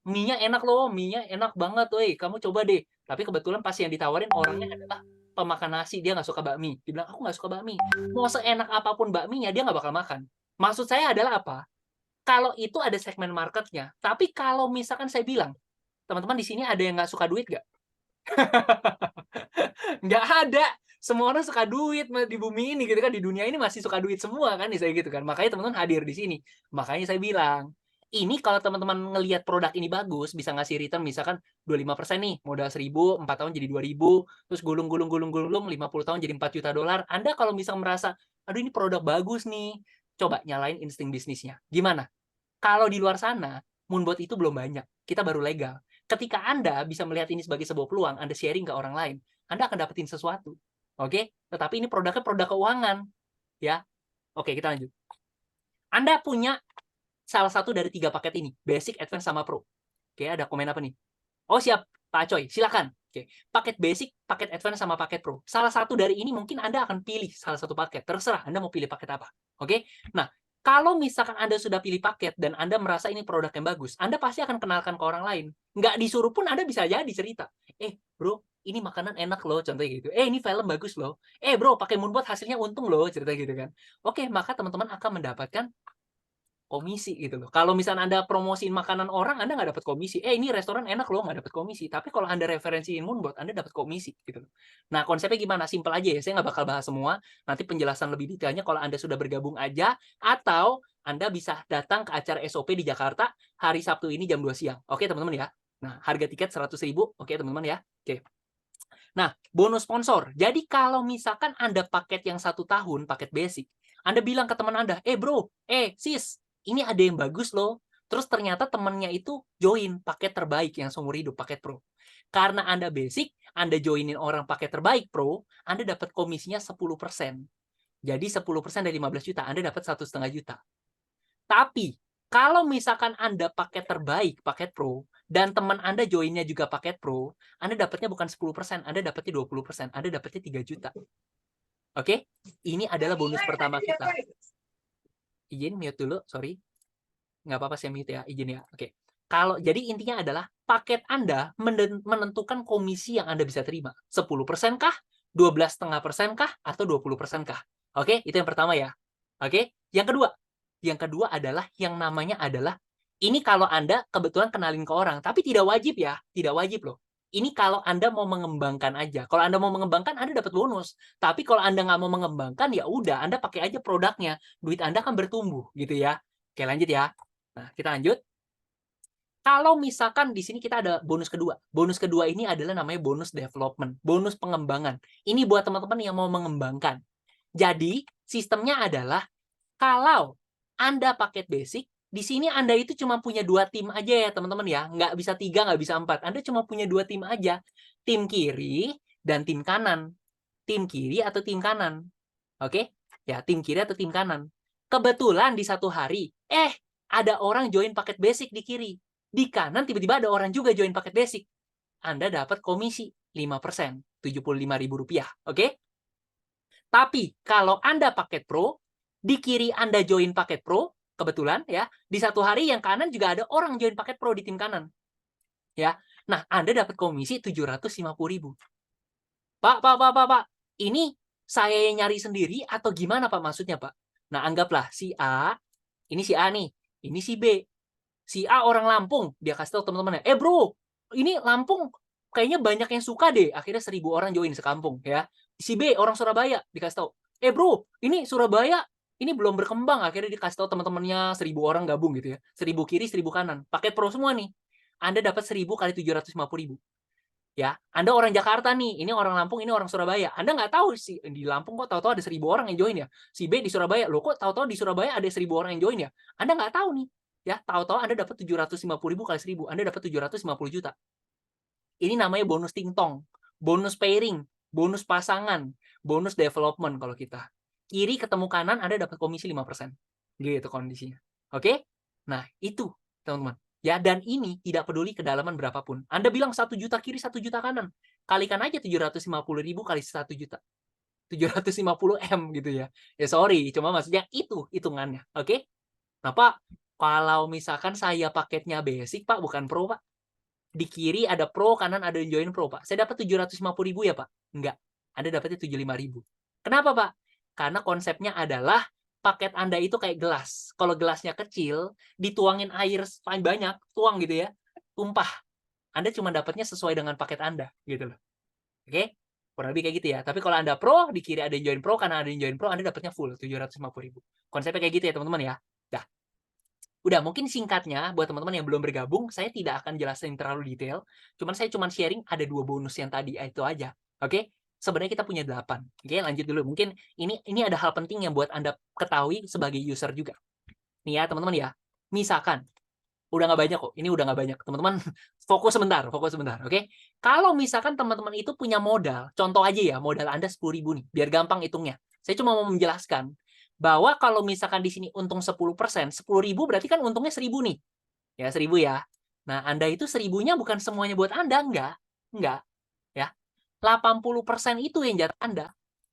Speaker 1: Mie-nya enak loh, mie-nya enak banget, woi, kamu coba deh. Tapi kebetulan pas yang ditawarin orangnya adalah pemakan nasi, dia nggak suka bakmi. Dia bilang, aku nggak suka bakmi. Mau seenak apapun bakminya, dia nggak bakal makan. Maksud saya adalah apa? Kalau itu ada segmen marketnya. Tapi kalau misalkan saya bilang, teman-teman di sini ada yang nggak suka duit nggak? Nggak ada. Semua orang suka duit di bumi ini gitu kan, di dunia ini masih suka duit semua kan, saya gitu kan. Makanya teman-teman hadir di sini. Makanya saya bilang, ini kalau teman-teman ngelihat produk ini bagus, bisa ngasih return misalkan 25% nih, modal 1.000, 4 tahun jadi 2.000, terus gulung 50 tahun jadi 4 juta dolar. Anda kalau misalkan merasa, aduh ini produk bagus nih, coba nyalain insting bisnisnya. Gimana? Kalau di luar sana, Moonbot itu belum banyak. Kita baru legal. Ketika Anda bisa melihat ini sebagai sebuah peluang, Anda sharing ke orang lain, Anda akan dapetin sesuatu. Oke? Tetapi ini produknya produk keuangan. Ya. Oke, kita lanjut. Anda punya salah satu dari 3 paket ini. Basic, Advance, sama Pro. Oke, ada komen apa nih? Oh, siap. Pak Coy, silakan. Oke, paket basic, paket advance, sama paket pro. Salah satu dari ini mungkin Anda akan pilih salah satu paket. Terserah Anda mau pilih paket apa. Oke, nah kalau misalkan Anda sudah pilih paket dan Anda merasa ini produk yang bagus, Anda pasti akan kenalkan ke orang lain. Nggak disuruh pun Anda bisa jadi cerita. Bro, ini makanan enak loh, contohnya gitu. Ini film bagus loh. Bro, pakai Moonbot hasilnya untung loh, cerita gitu kan. Oke, maka teman-teman akan mendapatkan komisi gitu loh. Kalau misalnya Anda promosiin makanan orang, Anda nggak dapat komisi. Ini restoran enak loh, nggak dapat komisi. Tapi kalau Anda referensiin Moonbot, Anda dapat komisi gitu loh. Nah, konsepnya gimana? Simpel aja ya. Saya nggak bakal bahas semua. Nanti penjelasan lebih detailnya kalau Anda sudah bergabung aja, atau Anda bisa datang ke acara SOP di Jakarta hari Sabtu ini jam 2 siang. Oke, teman-teman ya. Nah, harga tiket 100.000. Oke, teman-teman ya. Oke. Nah, bonus sponsor. Jadi kalau misalkan Anda paket yang 1 tahun, paket basic, Anda bilang ke teman Anda, bro, sis, ini ada yang bagus loh. Terus ternyata temannya itu join paket terbaik yang seumur hidup, paket pro. Karena Anda basic, Anda joinin orang paket terbaik pro, Anda dapat komisinya 10%. Jadi 10% dari 15 juta, Anda dapat 1,5 juta. Tapi, kalau misalkan Anda paket terbaik, paket pro, dan teman Anda joinnya juga paket pro, Anda dapatnya bukan 10%, Anda dapatnya 20%, Anda dapatnya 3 juta. Oke? Ini adalah bonus pertama kita. Izin mute dulu, sorry. Nggak apa-apa saya mute ya, izin ya. Oke. Jadi intinya adalah paket Anda menentukan komisi yang Anda bisa terima. 10% kah? 12,5% kah? Atau 20% kah? Oke, itu yang pertama ya. Oke, yang kedua adalah yang namanya adalah, ini kalau Anda kebetulan kenalin ke orang, tapi tidak wajib ya, tidak wajib loh. Ini kalau Anda mau mengembangkan aja. Kalau Anda mau mengembangkan, Anda dapat bonus. Tapi kalau Anda nggak mau mengembangkan, ya udah, Anda pakai aja produknya. Duit Anda akan bertumbuh, gitu ya. Oke, lanjut ya. Nah, kita lanjut. Kalau misalkan di sini kita ada bonus kedua. Bonus kedua ini adalah namanya bonus development, bonus pengembangan. Ini buat teman-teman yang mau mengembangkan. Jadi, sistemnya adalah kalau Anda paket basic, di sini Anda itu cuma punya 2 tim aja ya, teman-teman ya. Nggak bisa 3, nggak bisa 4. Anda cuma punya 2 tim aja. Tim kiri dan tim kanan. Tim kiri atau tim kanan. Oke? Ya, tim kiri atau tim kanan. Kebetulan di satu hari, ada orang join paket basic di kiri. Di kanan tiba-tiba ada orang juga join paket basic. Anda dapat komisi 5%, Rp75.000. Oke? Tapi kalau Anda paket pro, di kiri Anda join paket pro, kebetulan ya, di satu hari yang kanan juga ada orang join paket pro di tim kanan. Ya. Nah, Anda dapat komisi 750.000. Pak, ini saya yang nyari sendiri atau gimana Pak maksudnya Pak? Nah, anggaplah si A, ini si A nih, ini si B. Si A orang Lampung, dia kasih tahu teman-temannya, bro, ini Lampung kayaknya banyak yang suka deh. Akhirnya 1.000 orang join sekampung ya. Si B orang Surabaya dikasih tahu, bro, ini Surabaya ini belum berkembang. Akhirnya dikasih tahu teman-temannya 1.000 orang gabung gitu ya. 1.000 kiri, 1.000 kanan. Paket pro semua nih. Anda dapat 1.000 kali 750.000. Ya, Anda orang Jakarta nih, ini orang Lampung, ini orang Surabaya. Anda nggak tahu sih di Lampung kok tahu-tahu ada 1.000 orang yang join ya. Si B di Surabaya, loh kok tahu-tahu di Surabaya ada 1.000 orang yang join ya. Anda nggak tahu nih. Ya, tahu-tahu Anda dapat 750.000 kali 1.000, Anda dapat 750 juta. Ini namanya bonus tingtong, bonus pairing, bonus pasangan, bonus development kalau kita. Kiri ketemu kanan, Anda dapat komisi 5%. Gitu kondisinya. Oke? Nah, itu, teman-teman. Ya, dan ini tidak peduli kedalaman berapapun. Anda bilang 1 juta kiri, 1 juta kanan. Kalikan aja 750.000 kali 1 juta. 750 M gitu ya. Ya sorry, cuma maksudnya itu hitungannya. Oke? Nah, Pak, kalau misalkan saya paketnya basic, Pak, bukan pro, Pak. Di kiri ada pro, kanan ada yang join pro, Pak. Saya dapat 750.000 ya, Pak? Enggak. Anda dapatnya 75.000. Kenapa, Pak? Karena konsepnya adalah paket Anda itu kayak gelas. Kalau gelasnya kecil, dituangin air banyak, tuang gitu ya, tumpah. Anda cuma dapatnya sesuai dengan paket Anda, gitu loh. Oke? Kurang lebih kayak gitu ya. Tapi kalau Anda pro, di kiri ada yang join pro, kanan ada yang join pro, Anda dapatnya full 750.000. Konsepnya kayak gitu ya, teman-teman ya. Dah. Udah, mungkin singkatnya buat teman-teman yang belum bergabung, saya tidak akan jelasin terlalu detail. Saya cuma sharing ada 2 bonus yang tadi itu aja. Oke? Sebenarnya kita punya 8. Oke, lanjut dulu. Mungkin ini ada hal penting yang buat Anda ketahui sebagai user juga. Nih ya, teman-teman ya. Misalkan udah nggak banyak kok. Ini udah nggak banyak. Teman-teman fokus sebentar, oke? Kalau misalkan teman-teman itu punya modal, contoh aja ya, modal Anda 10.000 nih, biar gampang hitungnya. Saya cuma mau menjelaskan bahwa kalau misalkan di sini untung 10%, 10.000 berarti kan untungnya 1.000 nih. Ya, 1.000 ya. Nah, Anda itu 1.000-nya bukan semuanya buat Anda, enggak. 80% itu yang jatah Anda.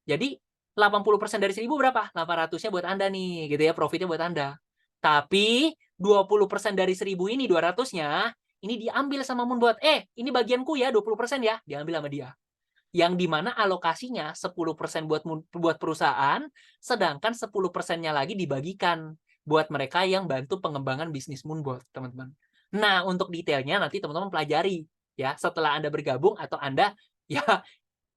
Speaker 1: Jadi 80% dari 1.000 berapa? 800-nya buat Anda nih, gitu ya, profitnya buat Anda. Tapi 20% dari 1.000 ini, 200-nya, ini diambil sama Moonbot. Ini bagianku ya, 20% ya, diambil sama dia. Yang dimana alokasinya 10% buat perusahaan, sedangkan 10%-nya lagi dibagikan buat mereka yang bantu pengembangan bisnis Moonbot, teman-teman. Nah, untuk detailnya nanti teman-teman pelajari ya setelah Anda bergabung atau Anda ya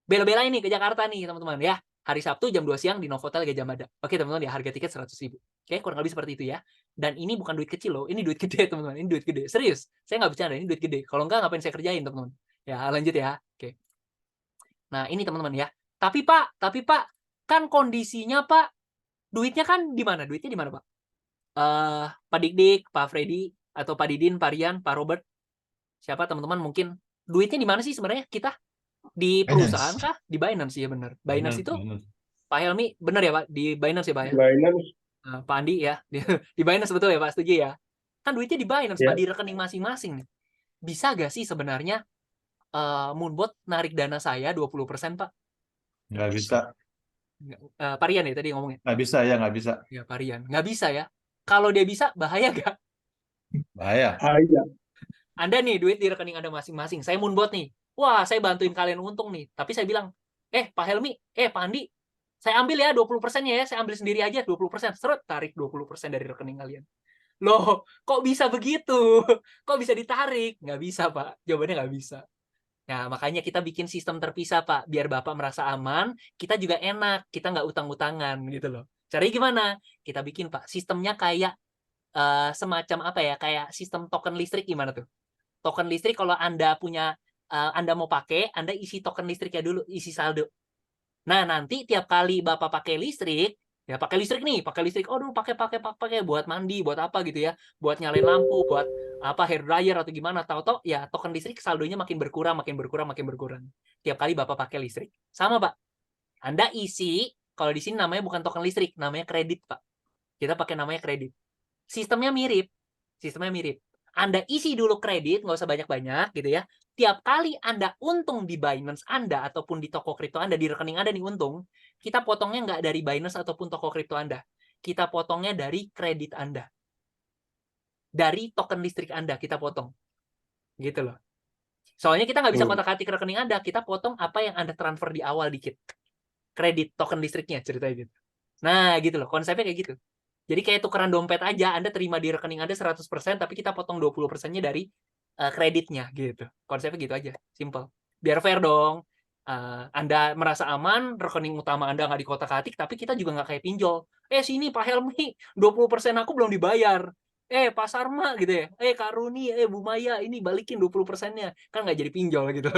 Speaker 1: bela-belain nih ke Jakarta nih, teman-teman ya. Hari Sabtu jam 2 siang di Novotel Gajah Mada. Oke, teman-teman ya, harga tiket 100.000. Oke, kurang lebih seperti itu ya. Dan ini bukan duit kecil loh, ini duit gede, teman-teman. Ini duit gede. Serius, saya nggak bercanda, ini duit gede. Kalau nggak, ngapain saya kerjain, teman-teman? Ya, lanjut ya. Oke. Nah, ini teman-teman ya. Tapi Pak, kan kondisinya Pak, duitnya kan di mana? Duitnya di mana, Pak? Pak Dik-Dik, Pak Freddy, atau Pak Didin, Pak Rian, Pak Robert. Siapa teman-teman mungkin? Duitnya di mana sih sebenarnya kita? Di perusahaan kah? Di Binance ya benar. Binance itu Pak Helmi benar ya Pak? Di Binance ya Pak ya?
Speaker 12: Binance.
Speaker 1: Pak Andi ya. Di Binance betul ya Pak? Setuju ya? Kan duitnya di Binance Pak, di rekening masing-masing nih. Bisa gak sih sebenarnya Moonbot narik dana saya 20% Pak?
Speaker 14: Nggak bisa.
Speaker 1: Pak Rian ya tadi ngomongnya?
Speaker 14: Nggak bisa ya, nggak bisa.
Speaker 1: Ya Pak Rian. Nggak bisa ya? Kalau dia bisa, bahaya gak?
Speaker 14: Bahaya.
Speaker 1: Anda nih duit di rekening Anda masing-masing. Saya Moonbot nih. Wah, saya bantuin kalian untung nih. Tapi saya bilang, Pak Helmi, Pak Andi, saya ambil ya 20%-nya ya. Saya ambil sendiri aja 20%. Seret, tarik 20% dari rekening kalian. Loh, kok bisa begitu? Kok bisa ditarik? Nggak bisa, Pak. Jawabannya nggak bisa. Nah, makanya kita bikin sistem terpisah, Pak. Biar Bapak merasa aman, kita juga enak. Kita nggak utang-utangan gitu loh. Caranya gimana? Kita bikin, Pak. Sistemnya kayak semacam apa ya? Kayak sistem token listrik gimana tuh? Token listrik kalau Anda punya Anda mau pakai, Anda isi token listriknya dulu, isi saldo. Nah, nanti tiap kali Bapak pakai listrik, ya pakai listrik nih, pakai listrik, pakai buat mandi, buat apa gitu ya, buat nyalain lampu, buat apa hair dryer atau gimana, tahu-tahu ya token listrik saldonya makin berkurang. Tiap kali Bapak pakai listrik. Sama, Pak. Anda isi, kalau di sini namanya bukan token listrik, namanya kredit, Pak. Kita pakai namanya kredit. Sistemnya mirip. Anda isi dulu kredit, nggak usah banyak-banyak gitu ya. Tiap kali Anda untung di Binance Anda ataupun di toko kripto Anda, di rekening Anda nih untung, kita potongnya nggak dari Binance ataupun toko kripto Anda. Kita potongnya dari kredit Anda. Dari token listrik Anda kita potong. Gitu loh. Soalnya kita nggak bisa kotak-katik rekening Anda, kita potong apa yang Anda transfer di awal dikit. Kredit token listriknya, ceritanya gitu. Nah, gitu loh. Konsepnya kayak gitu. Jadi kayak tukeran dompet aja, Anda terima di rekening Anda 100%, tapi kita potong 20%-nya dari kreditnya gitu. Konsepnya gitu aja, simple. Biar fair dong. Anda merasa aman, rekening utama Anda nggak dikotak-atik, tapi kita juga nggak kayak pinjol. Sini Pak Helmi, 20% aku belum dibayar. Pak Sarma gitu ya. Kak Runi, Bu Maya, ini balikin 20%-nya. Kan nggak jadi pinjol gitu.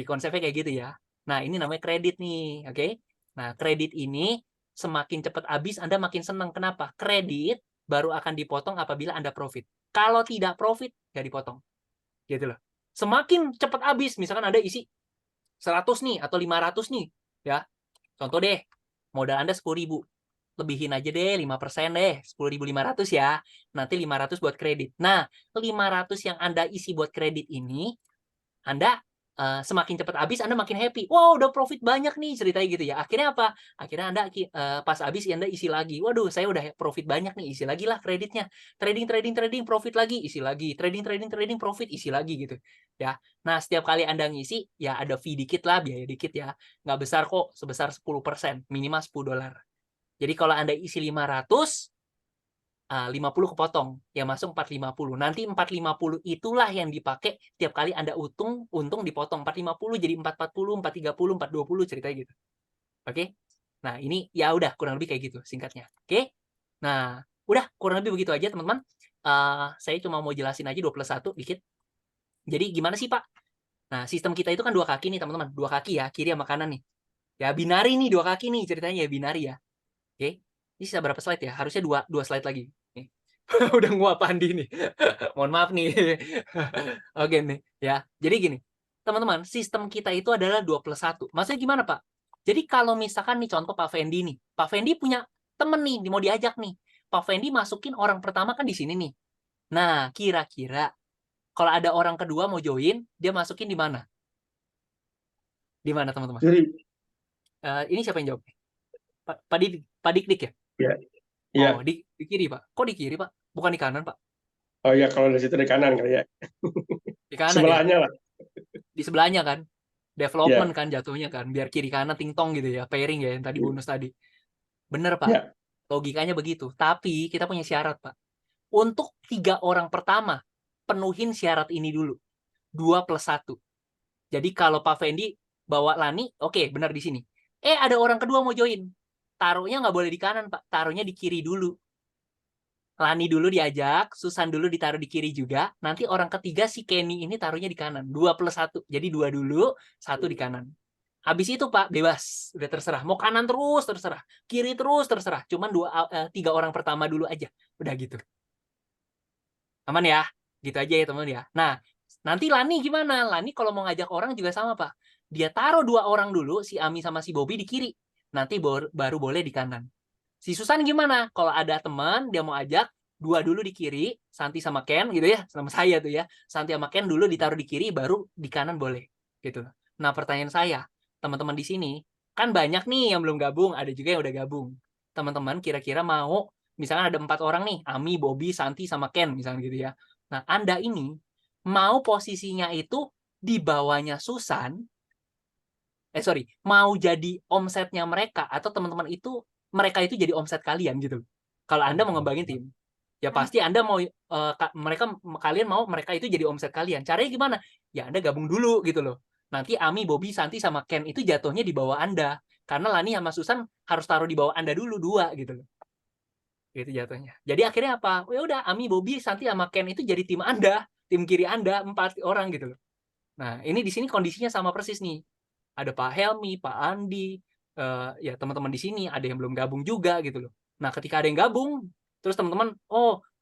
Speaker 1: Konsepnya kayak gitu ya. Nah, ini namanya kredit nih, oke? Nah, kredit ini semakin cepat habis, Anda makin senang. Kenapa? Kredit baru akan dipotong apabila Anda profit. Kalau tidak profit, nggak dipotong. Gitu loh. Semakin cepat habis, misalkan Anda isi 100 nih, atau 500 nih. Ya. Contoh deh, modal Anda 10.000. Lebihin aja deh, 5% deh. 10.500 ya. Nanti 500 buat kredit. Nah, 500 yang Anda isi buat kredit ini, Anda semakin cepat habis, Anda makin happy. Wow, udah profit banyak nih, ceritanya gitu ya. Akhirnya apa? Akhirnya Anda pas habis, Anda isi lagi. Waduh, saya udah profit banyak nih, isi lagi lah kreditnya. Trading, profit lagi, isi lagi. Trading, profit, isi lagi gitu. Ya. Nah, setiap kali Anda ngisi, ya ada fee dikit lah, biaya dikit ya. Nggak besar kok, sebesar 10%, minimal $10. Jadi kalau Anda isi 500, 50 kepotong, yang masuk 450. Nanti 450 itulah yang dipakai tiap kali Anda untung dipotong. 450 jadi 440, 430, 420 ceritanya gitu. Oke? Nah, ini ya udah kurang lebih kayak gitu singkatnya. Oke? Nah, udah kurang lebih begitu aja teman-teman. Saya cuma mau jelasin aja 2+1 dikit. Jadi gimana sih, Pak? Nah, sistem kita itu kan 2 kaki nih, teman-teman. 2 kaki ya, kiri sama kanan nih. Ya, binari nih 2 kaki nih ceritanya ya, binari ya. Oke? Ini sisa berapa slide ya? Harusnya 2 slide lagi. Nih. Udah nguap Andi nih. Mohon maaf nih. Oke nih, ya. Jadi gini, teman-teman, sistem kita itu adalah 2+1. Maksudnya gimana, Pak? Jadi kalau misalkan nih contoh Pak Fendi nih. Pak Fendi punya temen nih, mau diajak nih. Pak Fendi masukin orang pertama kan di sini nih. Nah, kira-kira kalau ada orang kedua mau join, dia masukin di mana? Di mana teman-teman?
Speaker 15: Kiri.
Speaker 1: Ini siapa yang jawab? Pak Dik ya?
Speaker 15: Iya. Iya.
Speaker 1: Oh, di kiri, Pak. Kok di kiri, Pak? Bukan di kanan, Pak?
Speaker 15: Oh iya, kalau dari situ di kanan kali ya.
Speaker 1: Di kanan
Speaker 15: Sebelahnya
Speaker 1: ya?
Speaker 15: lah.
Speaker 1: Di sebelahnya kan? Development kan jatuhnya kan, biar kiri kanan ting-tong gitu ya, pairing ya yang tadi bonus tadi. Bener Pak, logikanya begitu. Tapi kita punya syarat Pak. Untuk 3 orang pertama, penuhin syarat ini dulu. 2+1. Jadi kalau Pak Fendi bawa Lani, oke, benar di sini. Ada orang kedua mau join. Taruhnya nggak boleh di kanan Pak, taruhnya di kiri dulu. Lani dulu diajak, Susan dulu ditaruh di kiri juga. Nanti orang ketiga si Kenny ini taruhnya di kanan. 2+1. Jadi 2 dulu, 1 di kanan. Habis itu Pak, bebas. Udah terserah. Mau kanan terus, terserah. Kiri terus, terserah. Cuman 3 orang pertama dulu aja. Udah gitu. Aman ya? Gitu aja ya teman ya. Nah, nanti Lani gimana? Lani kalau mau ngajak orang juga sama Pak. Dia taruh 2 orang dulu, si Ami sama si Bobby di kiri. Nanti baru boleh di kanan. Si Susan gimana? Kalau ada teman, dia mau ajak, 2 dulu di kiri, Santi sama Ken gitu ya, sama saya tuh ya. Santi sama Ken dulu ditaruh di kiri, baru di kanan boleh. Gitu. Nah pertanyaan saya, teman-teman di sini, kan banyak nih yang belum gabung, ada juga yang udah gabung. Teman-teman kira-kira mau, misalnya ada 4 orang nih, Ami, Bobby, Santi, sama Ken misalnya gitu ya. Nah Anda ini, mau posisinya itu di bawahnya Susan, mau jadi omsetnya mereka, atau teman-teman itu, mereka itu jadi omset kalian gitu. Kalau Anda mau ngembangin tim, ya pasti Anda mau kalian mau mereka itu jadi omset kalian. Caranya gimana? Ya Anda gabung dulu gitu loh. Nanti Ami, Bobby, Santi sama Ken itu jatuhnya di bawah Anda. Karena Lani sama Susan harus taruh di bawah Anda dulu 2 gitu loh. Gitu jatuhnya. Jadi akhirnya apa? Ya udah Ami, Bobby, Santi sama Ken itu jadi tim Anda, tim kiri Anda 4 orang gitu loh. Nah, ini di sini kondisinya sama persis nih. Ada Pak Helmi, Pak Andi, ya teman-teman di sini ada yang belum gabung juga gitu loh. Nah, ketika ada yang gabung, terus teman-teman,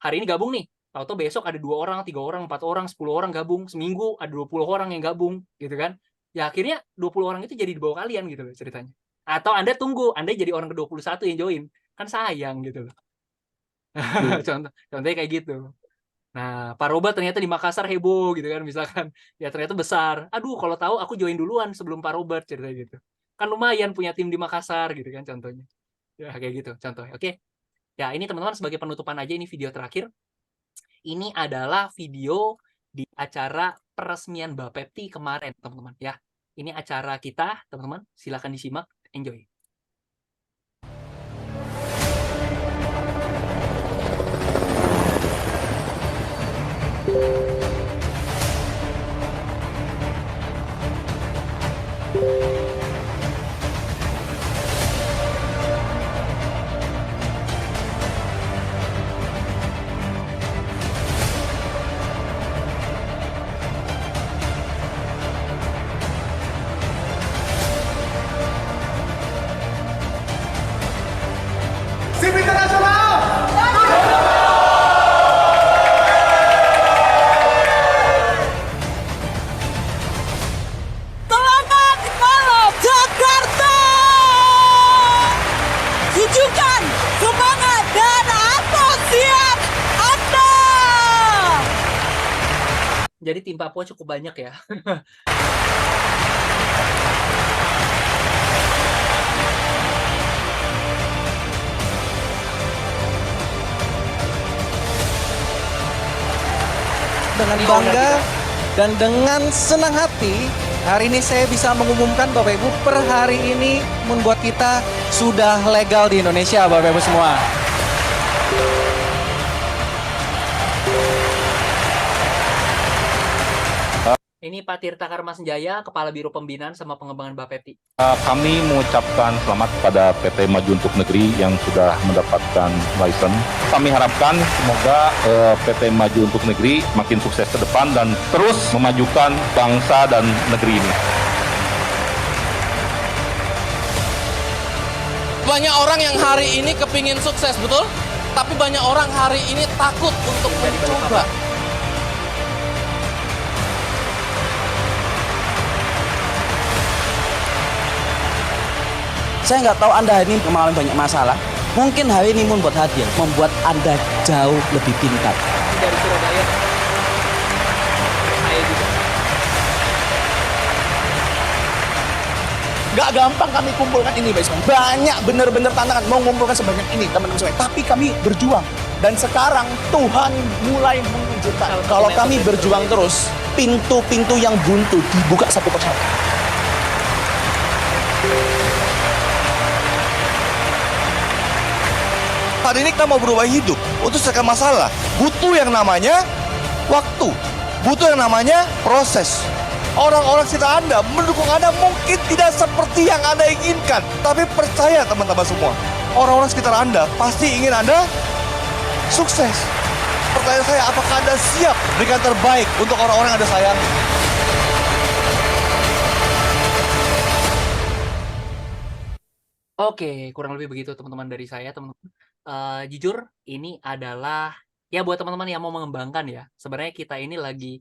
Speaker 1: hari ini gabung nih. Tahu-tahu besok ada 2 orang, 3 orang, 4 orang, 10 orang gabung. Seminggu ada 20 orang yang gabung, gitu kan. Ya akhirnya 20 orang itu jadi di bawah kalian gitu loh ceritanya. Atau Anda tunggu, Anda jadi orang ke-21 yang join. Kan sayang gitu loh. Contohnya kayak gitu. Nah, Pak Robert ternyata di Makassar heboh gitu kan, misalkan. Ya ternyata besar. Aduh, kalau tahu aku join duluan sebelum Pak Robert ceritanya gitu. Kan lumayan punya tim di Makassar gitu kan contohnya. Ya kayak gitu contohnya. Oke. Ya, ini teman-teman sebagai penutupan aja, ini video terakhir. Ini adalah video di acara peresmian Bapepti kemarin, teman-teman ya. Ini acara kita, teman-teman. Silakan disimak, enjoy. Jadi tim Papua cukup banyak ya.
Speaker 16: Dengan bangga dan dengan senang hati, hari ini saya bisa mengumumkan Bapak Ibu, per hari ini membuat kita sudah legal di Indonesia Bapak Ibu semua.
Speaker 1: Ini Pak Tirta Karma Senjaya, Kepala Biro Pembinaan sama Pengembangan Bapepti.
Speaker 17: Kami mengucapkan selamat kepada PT Maju Untuk Negeri yang sudah mendapatkan license. Kami harapkan semoga PT Maju Untuk Negeri makin sukses ke depan dan terus memajukan bangsa dan negeri ini.
Speaker 16: Banyak orang yang hari ini kepingin sukses, betul? Tapi banyak orang hari ini takut untuk mencoba. Saya nggak tahu Anda ini mengalami banyak masalah. Mungkin hari ini membuat hadiah, membuat Anda jauh lebih pintar.
Speaker 1: Dari Surabaya. Saya juga.
Speaker 18: Gak gampang kami kumpulkan ini, Pak Isman. Banyak bener-bener tantangan mau mengumpulkan sebanyak ini, teman-teman semua. Tapi kami berjuang. Dan sekarang Tuhan mulai menunjukkan kalau kami berjuang terus, pintu-pintu yang buntu dibuka satu persatu. Hari ini kita mau berubah hidup. Untuk selesaikan masalah, butuh yang namanya waktu. Butuh yang namanya proses. Orang-orang sekitar Anda mendukung Anda mungkin tidak seperti yang Anda inginkan. Tapi percaya teman-teman semua, orang-orang sekitar Anda pasti ingin Anda sukses. Pertanyaan saya, apakah Anda siap berikan terbaik untuk orang-orang yang Anda sayangi?
Speaker 1: Oke, kurang lebih begitu teman-teman dari saya, teman-teman. Jujur, ini adalah ya buat teman-teman yang mau mengembangkan ya. Sebenarnya kita ini lagi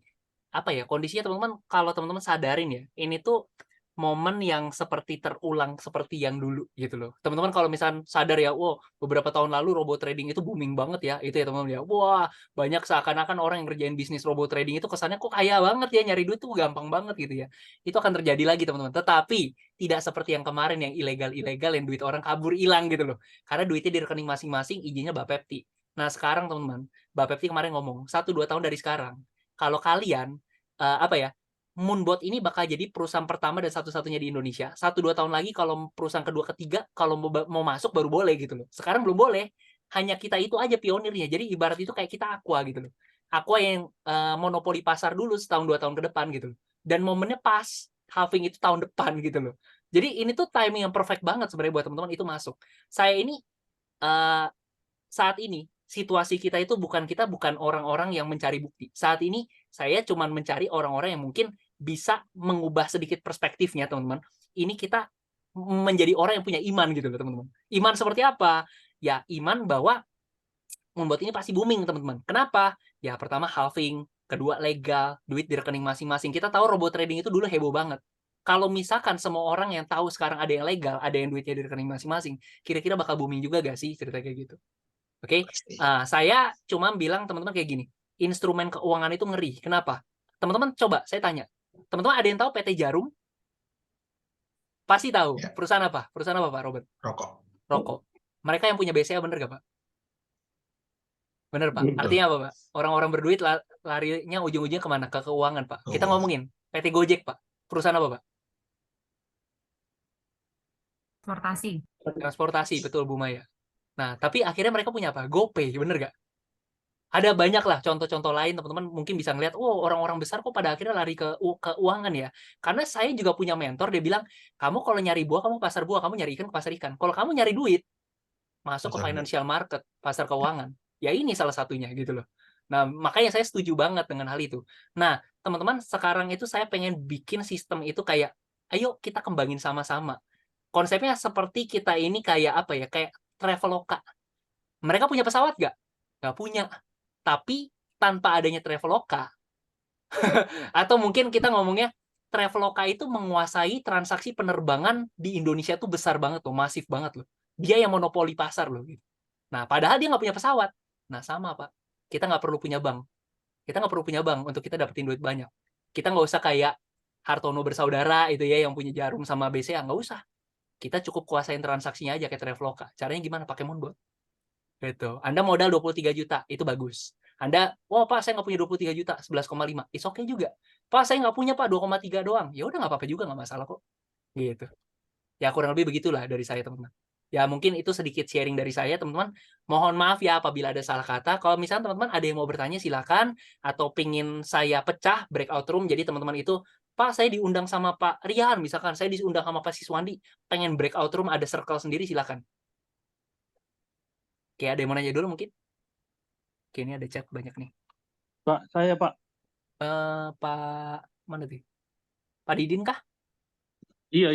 Speaker 1: apa ya, kondisinya teman-teman, kalau teman-teman sadarin ya, ini tuh momen yang seperti terulang seperti yang dulu gitu loh. Teman-teman kalau misalnya sadar ya, wow, beberapa tahun lalu robot trading itu booming banget ya, itu ya teman-teman ya. Wah, banyak seakan-akan orang yang ngerjain bisnis robot trading itu kesannya kok kaya banget ya, nyari duit tuh gampang banget gitu ya. Itu akan terjadi lagi teman-teman. Tetapi tidak seperti yang kemarin yang ilegal-ilegal yang duit orang kabur hilang gitu loh. Karena duitnya di rekening masing-masing, izinnya Bapepti. Nah, sekarang teman-teman, Bapepti kemarin ngomong 1-2 tahun dari sekarang, kalau kalian apa ya, Moonbot ini bakal jadi perusahaan pertama dan satu-satunya di Indonesia. 1-2 tahun lagi kalau perusahaan kedua ketiga kalau mau masuk baru boleh gitu loh. Sekarang belum boleh. Hanya kita itu aja pionirnya. Jadi ibarat itu kayak kita Aqua gitu loh. Aqua yang monopoli pasar dulu setahun 2 tahun ke depan gitu loh. Dan momennya pas halving itu tahun depan gitu loh. Jadi ini tuh timing yang perfect banget sebenarnya buat teman-teman itu masuk. Saya ini saat ini situasi kita itu bukan orang-orang yang mencari bukti. Saat ini saya cuma mencari orang-orang yang mungkin bisa mengubah sedikit perspektifnya, teman-teman. Ini kita menjadi orang yang punya iman gitu loh, teman-teman. Iman seperti apa? Ya, iman bahwa Moonbot ini pasti booming, teman-teman. Kenapa? Ya, pertama halving, kedua legal, duit di rekening masing-masing. Kita tahu robot trading itu dulu heboh banget. Kalau misalkan semua orang yang tahu sekarang ada yang legal, ada yang duitnya di rekening masing-masing, kira-kira bakal booming juga gak sih cerita kayak gitu? Oke, saya cuma bilang teman-teman kayak gini, instrumen keuangan itu ngeri. Kenapa? Teman-teman coba saya tanya, teman-teman ada yang tahu PT Jarum? Pasti tahu. Ya. Perusahaan apa? Perusahaan apa Pak Robert? Rokok. Mereka yang punya BCA bener gak Pak? Bener Pak. Artinya apa Pak? Orang-orang berduit larinya ujung-ujungnya kemana? Ke keuangan Pak. Kita ngomongin PT Gojek Pak. Perusahaan apa Pak? Transportasi, betul Bu Maya. Nah, tapi akhirnya mereka punya apa? GoPay, bener gak? Ada banyak lah contoh-contoh lain, teman-teman mungkin bisa ngeliat, oh orang-orang besar kok pada akhirnya lari ke keuangan ya. Karena saya juga punya mentor, dia bilang, kamu kalau nyari buah, kamu pasar buah, kamu nyari ikan ke pasar ikan. Kalau kamu nyari duit, masuk ke financial market, pasar keuangan. Ya ini salah satunya gitu loh. Nah, makanya saya setuju banget dengan hal itu. Nah, teman-teman, sekarang itu saya pengen bikin sistem itu kayak, ayo kita kembangin sama-sama. Konsepnya seperti kita ini kayak apa ya, kayak Traveloka. Mereka punya pesawat nggak? Nggak punya. Tapi tanpa adanya Traveloka, atau mungkin kita ngomongnya Traveloka itu menguasai transaksi penerbangan di Indonesia tuh besar banget loh, masif banget loh. Dia yang monopoli pasar loh. Gitu. Nah, padahal dia nggak punya pesawat. Nah, sama Pak. Kita nggak perlu punya bank. Kita nggak perlu punya bank untuk kita dapetin duit banyak. Kita nggak usah kayak Hartono bersaudara itu ya yang punya Jarum sama BCA, nggak usah. Kita cukup kuasain transaksinya aja kayak Traveloka. Caranya gimana? Pakai Moonbot. Gitu. Anda modal 23 juta, itu bagus. Anda, wah Pak, saya nggak punya 23 juta, 11,5. It's okay juga. Pak, saya nggak punya Pak, 2,3 doang. Ya udah nggak apa-apa juga, nggak masalah kok. Gitu. Ya kurang lebih begitulah dari saya, teman-teman. Ya mungkin itu sedikit sharing dari saya, teman-teman. Mohon maaf ya apabila ada salah kata. Kalau misalnya teman-teman ada yang mau bertanya, silakan. Atau pingin saya pecah breakout room, jadi teman-teman itu, Pak, saya diundang sama Pak Rian, misalkan saya diundang sama Pak Siswandi, pengen breakout room, ada circle sendiri, silakan. Oke, ada yang mau nanya dulu mungkin? Oke, ini ada chat banyak nih.
Speaker 12: Pak, saya Pak.
Speaker 1: Pak, mana tuh? Pak Didin kah?
Speaker 12: Iya.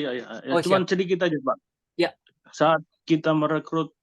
Speaker 1: Oh,
Speaker 12: cuman sedikit aja Pak.
Speaker 1: Ya.
Speaker 12: Saat kita merekrut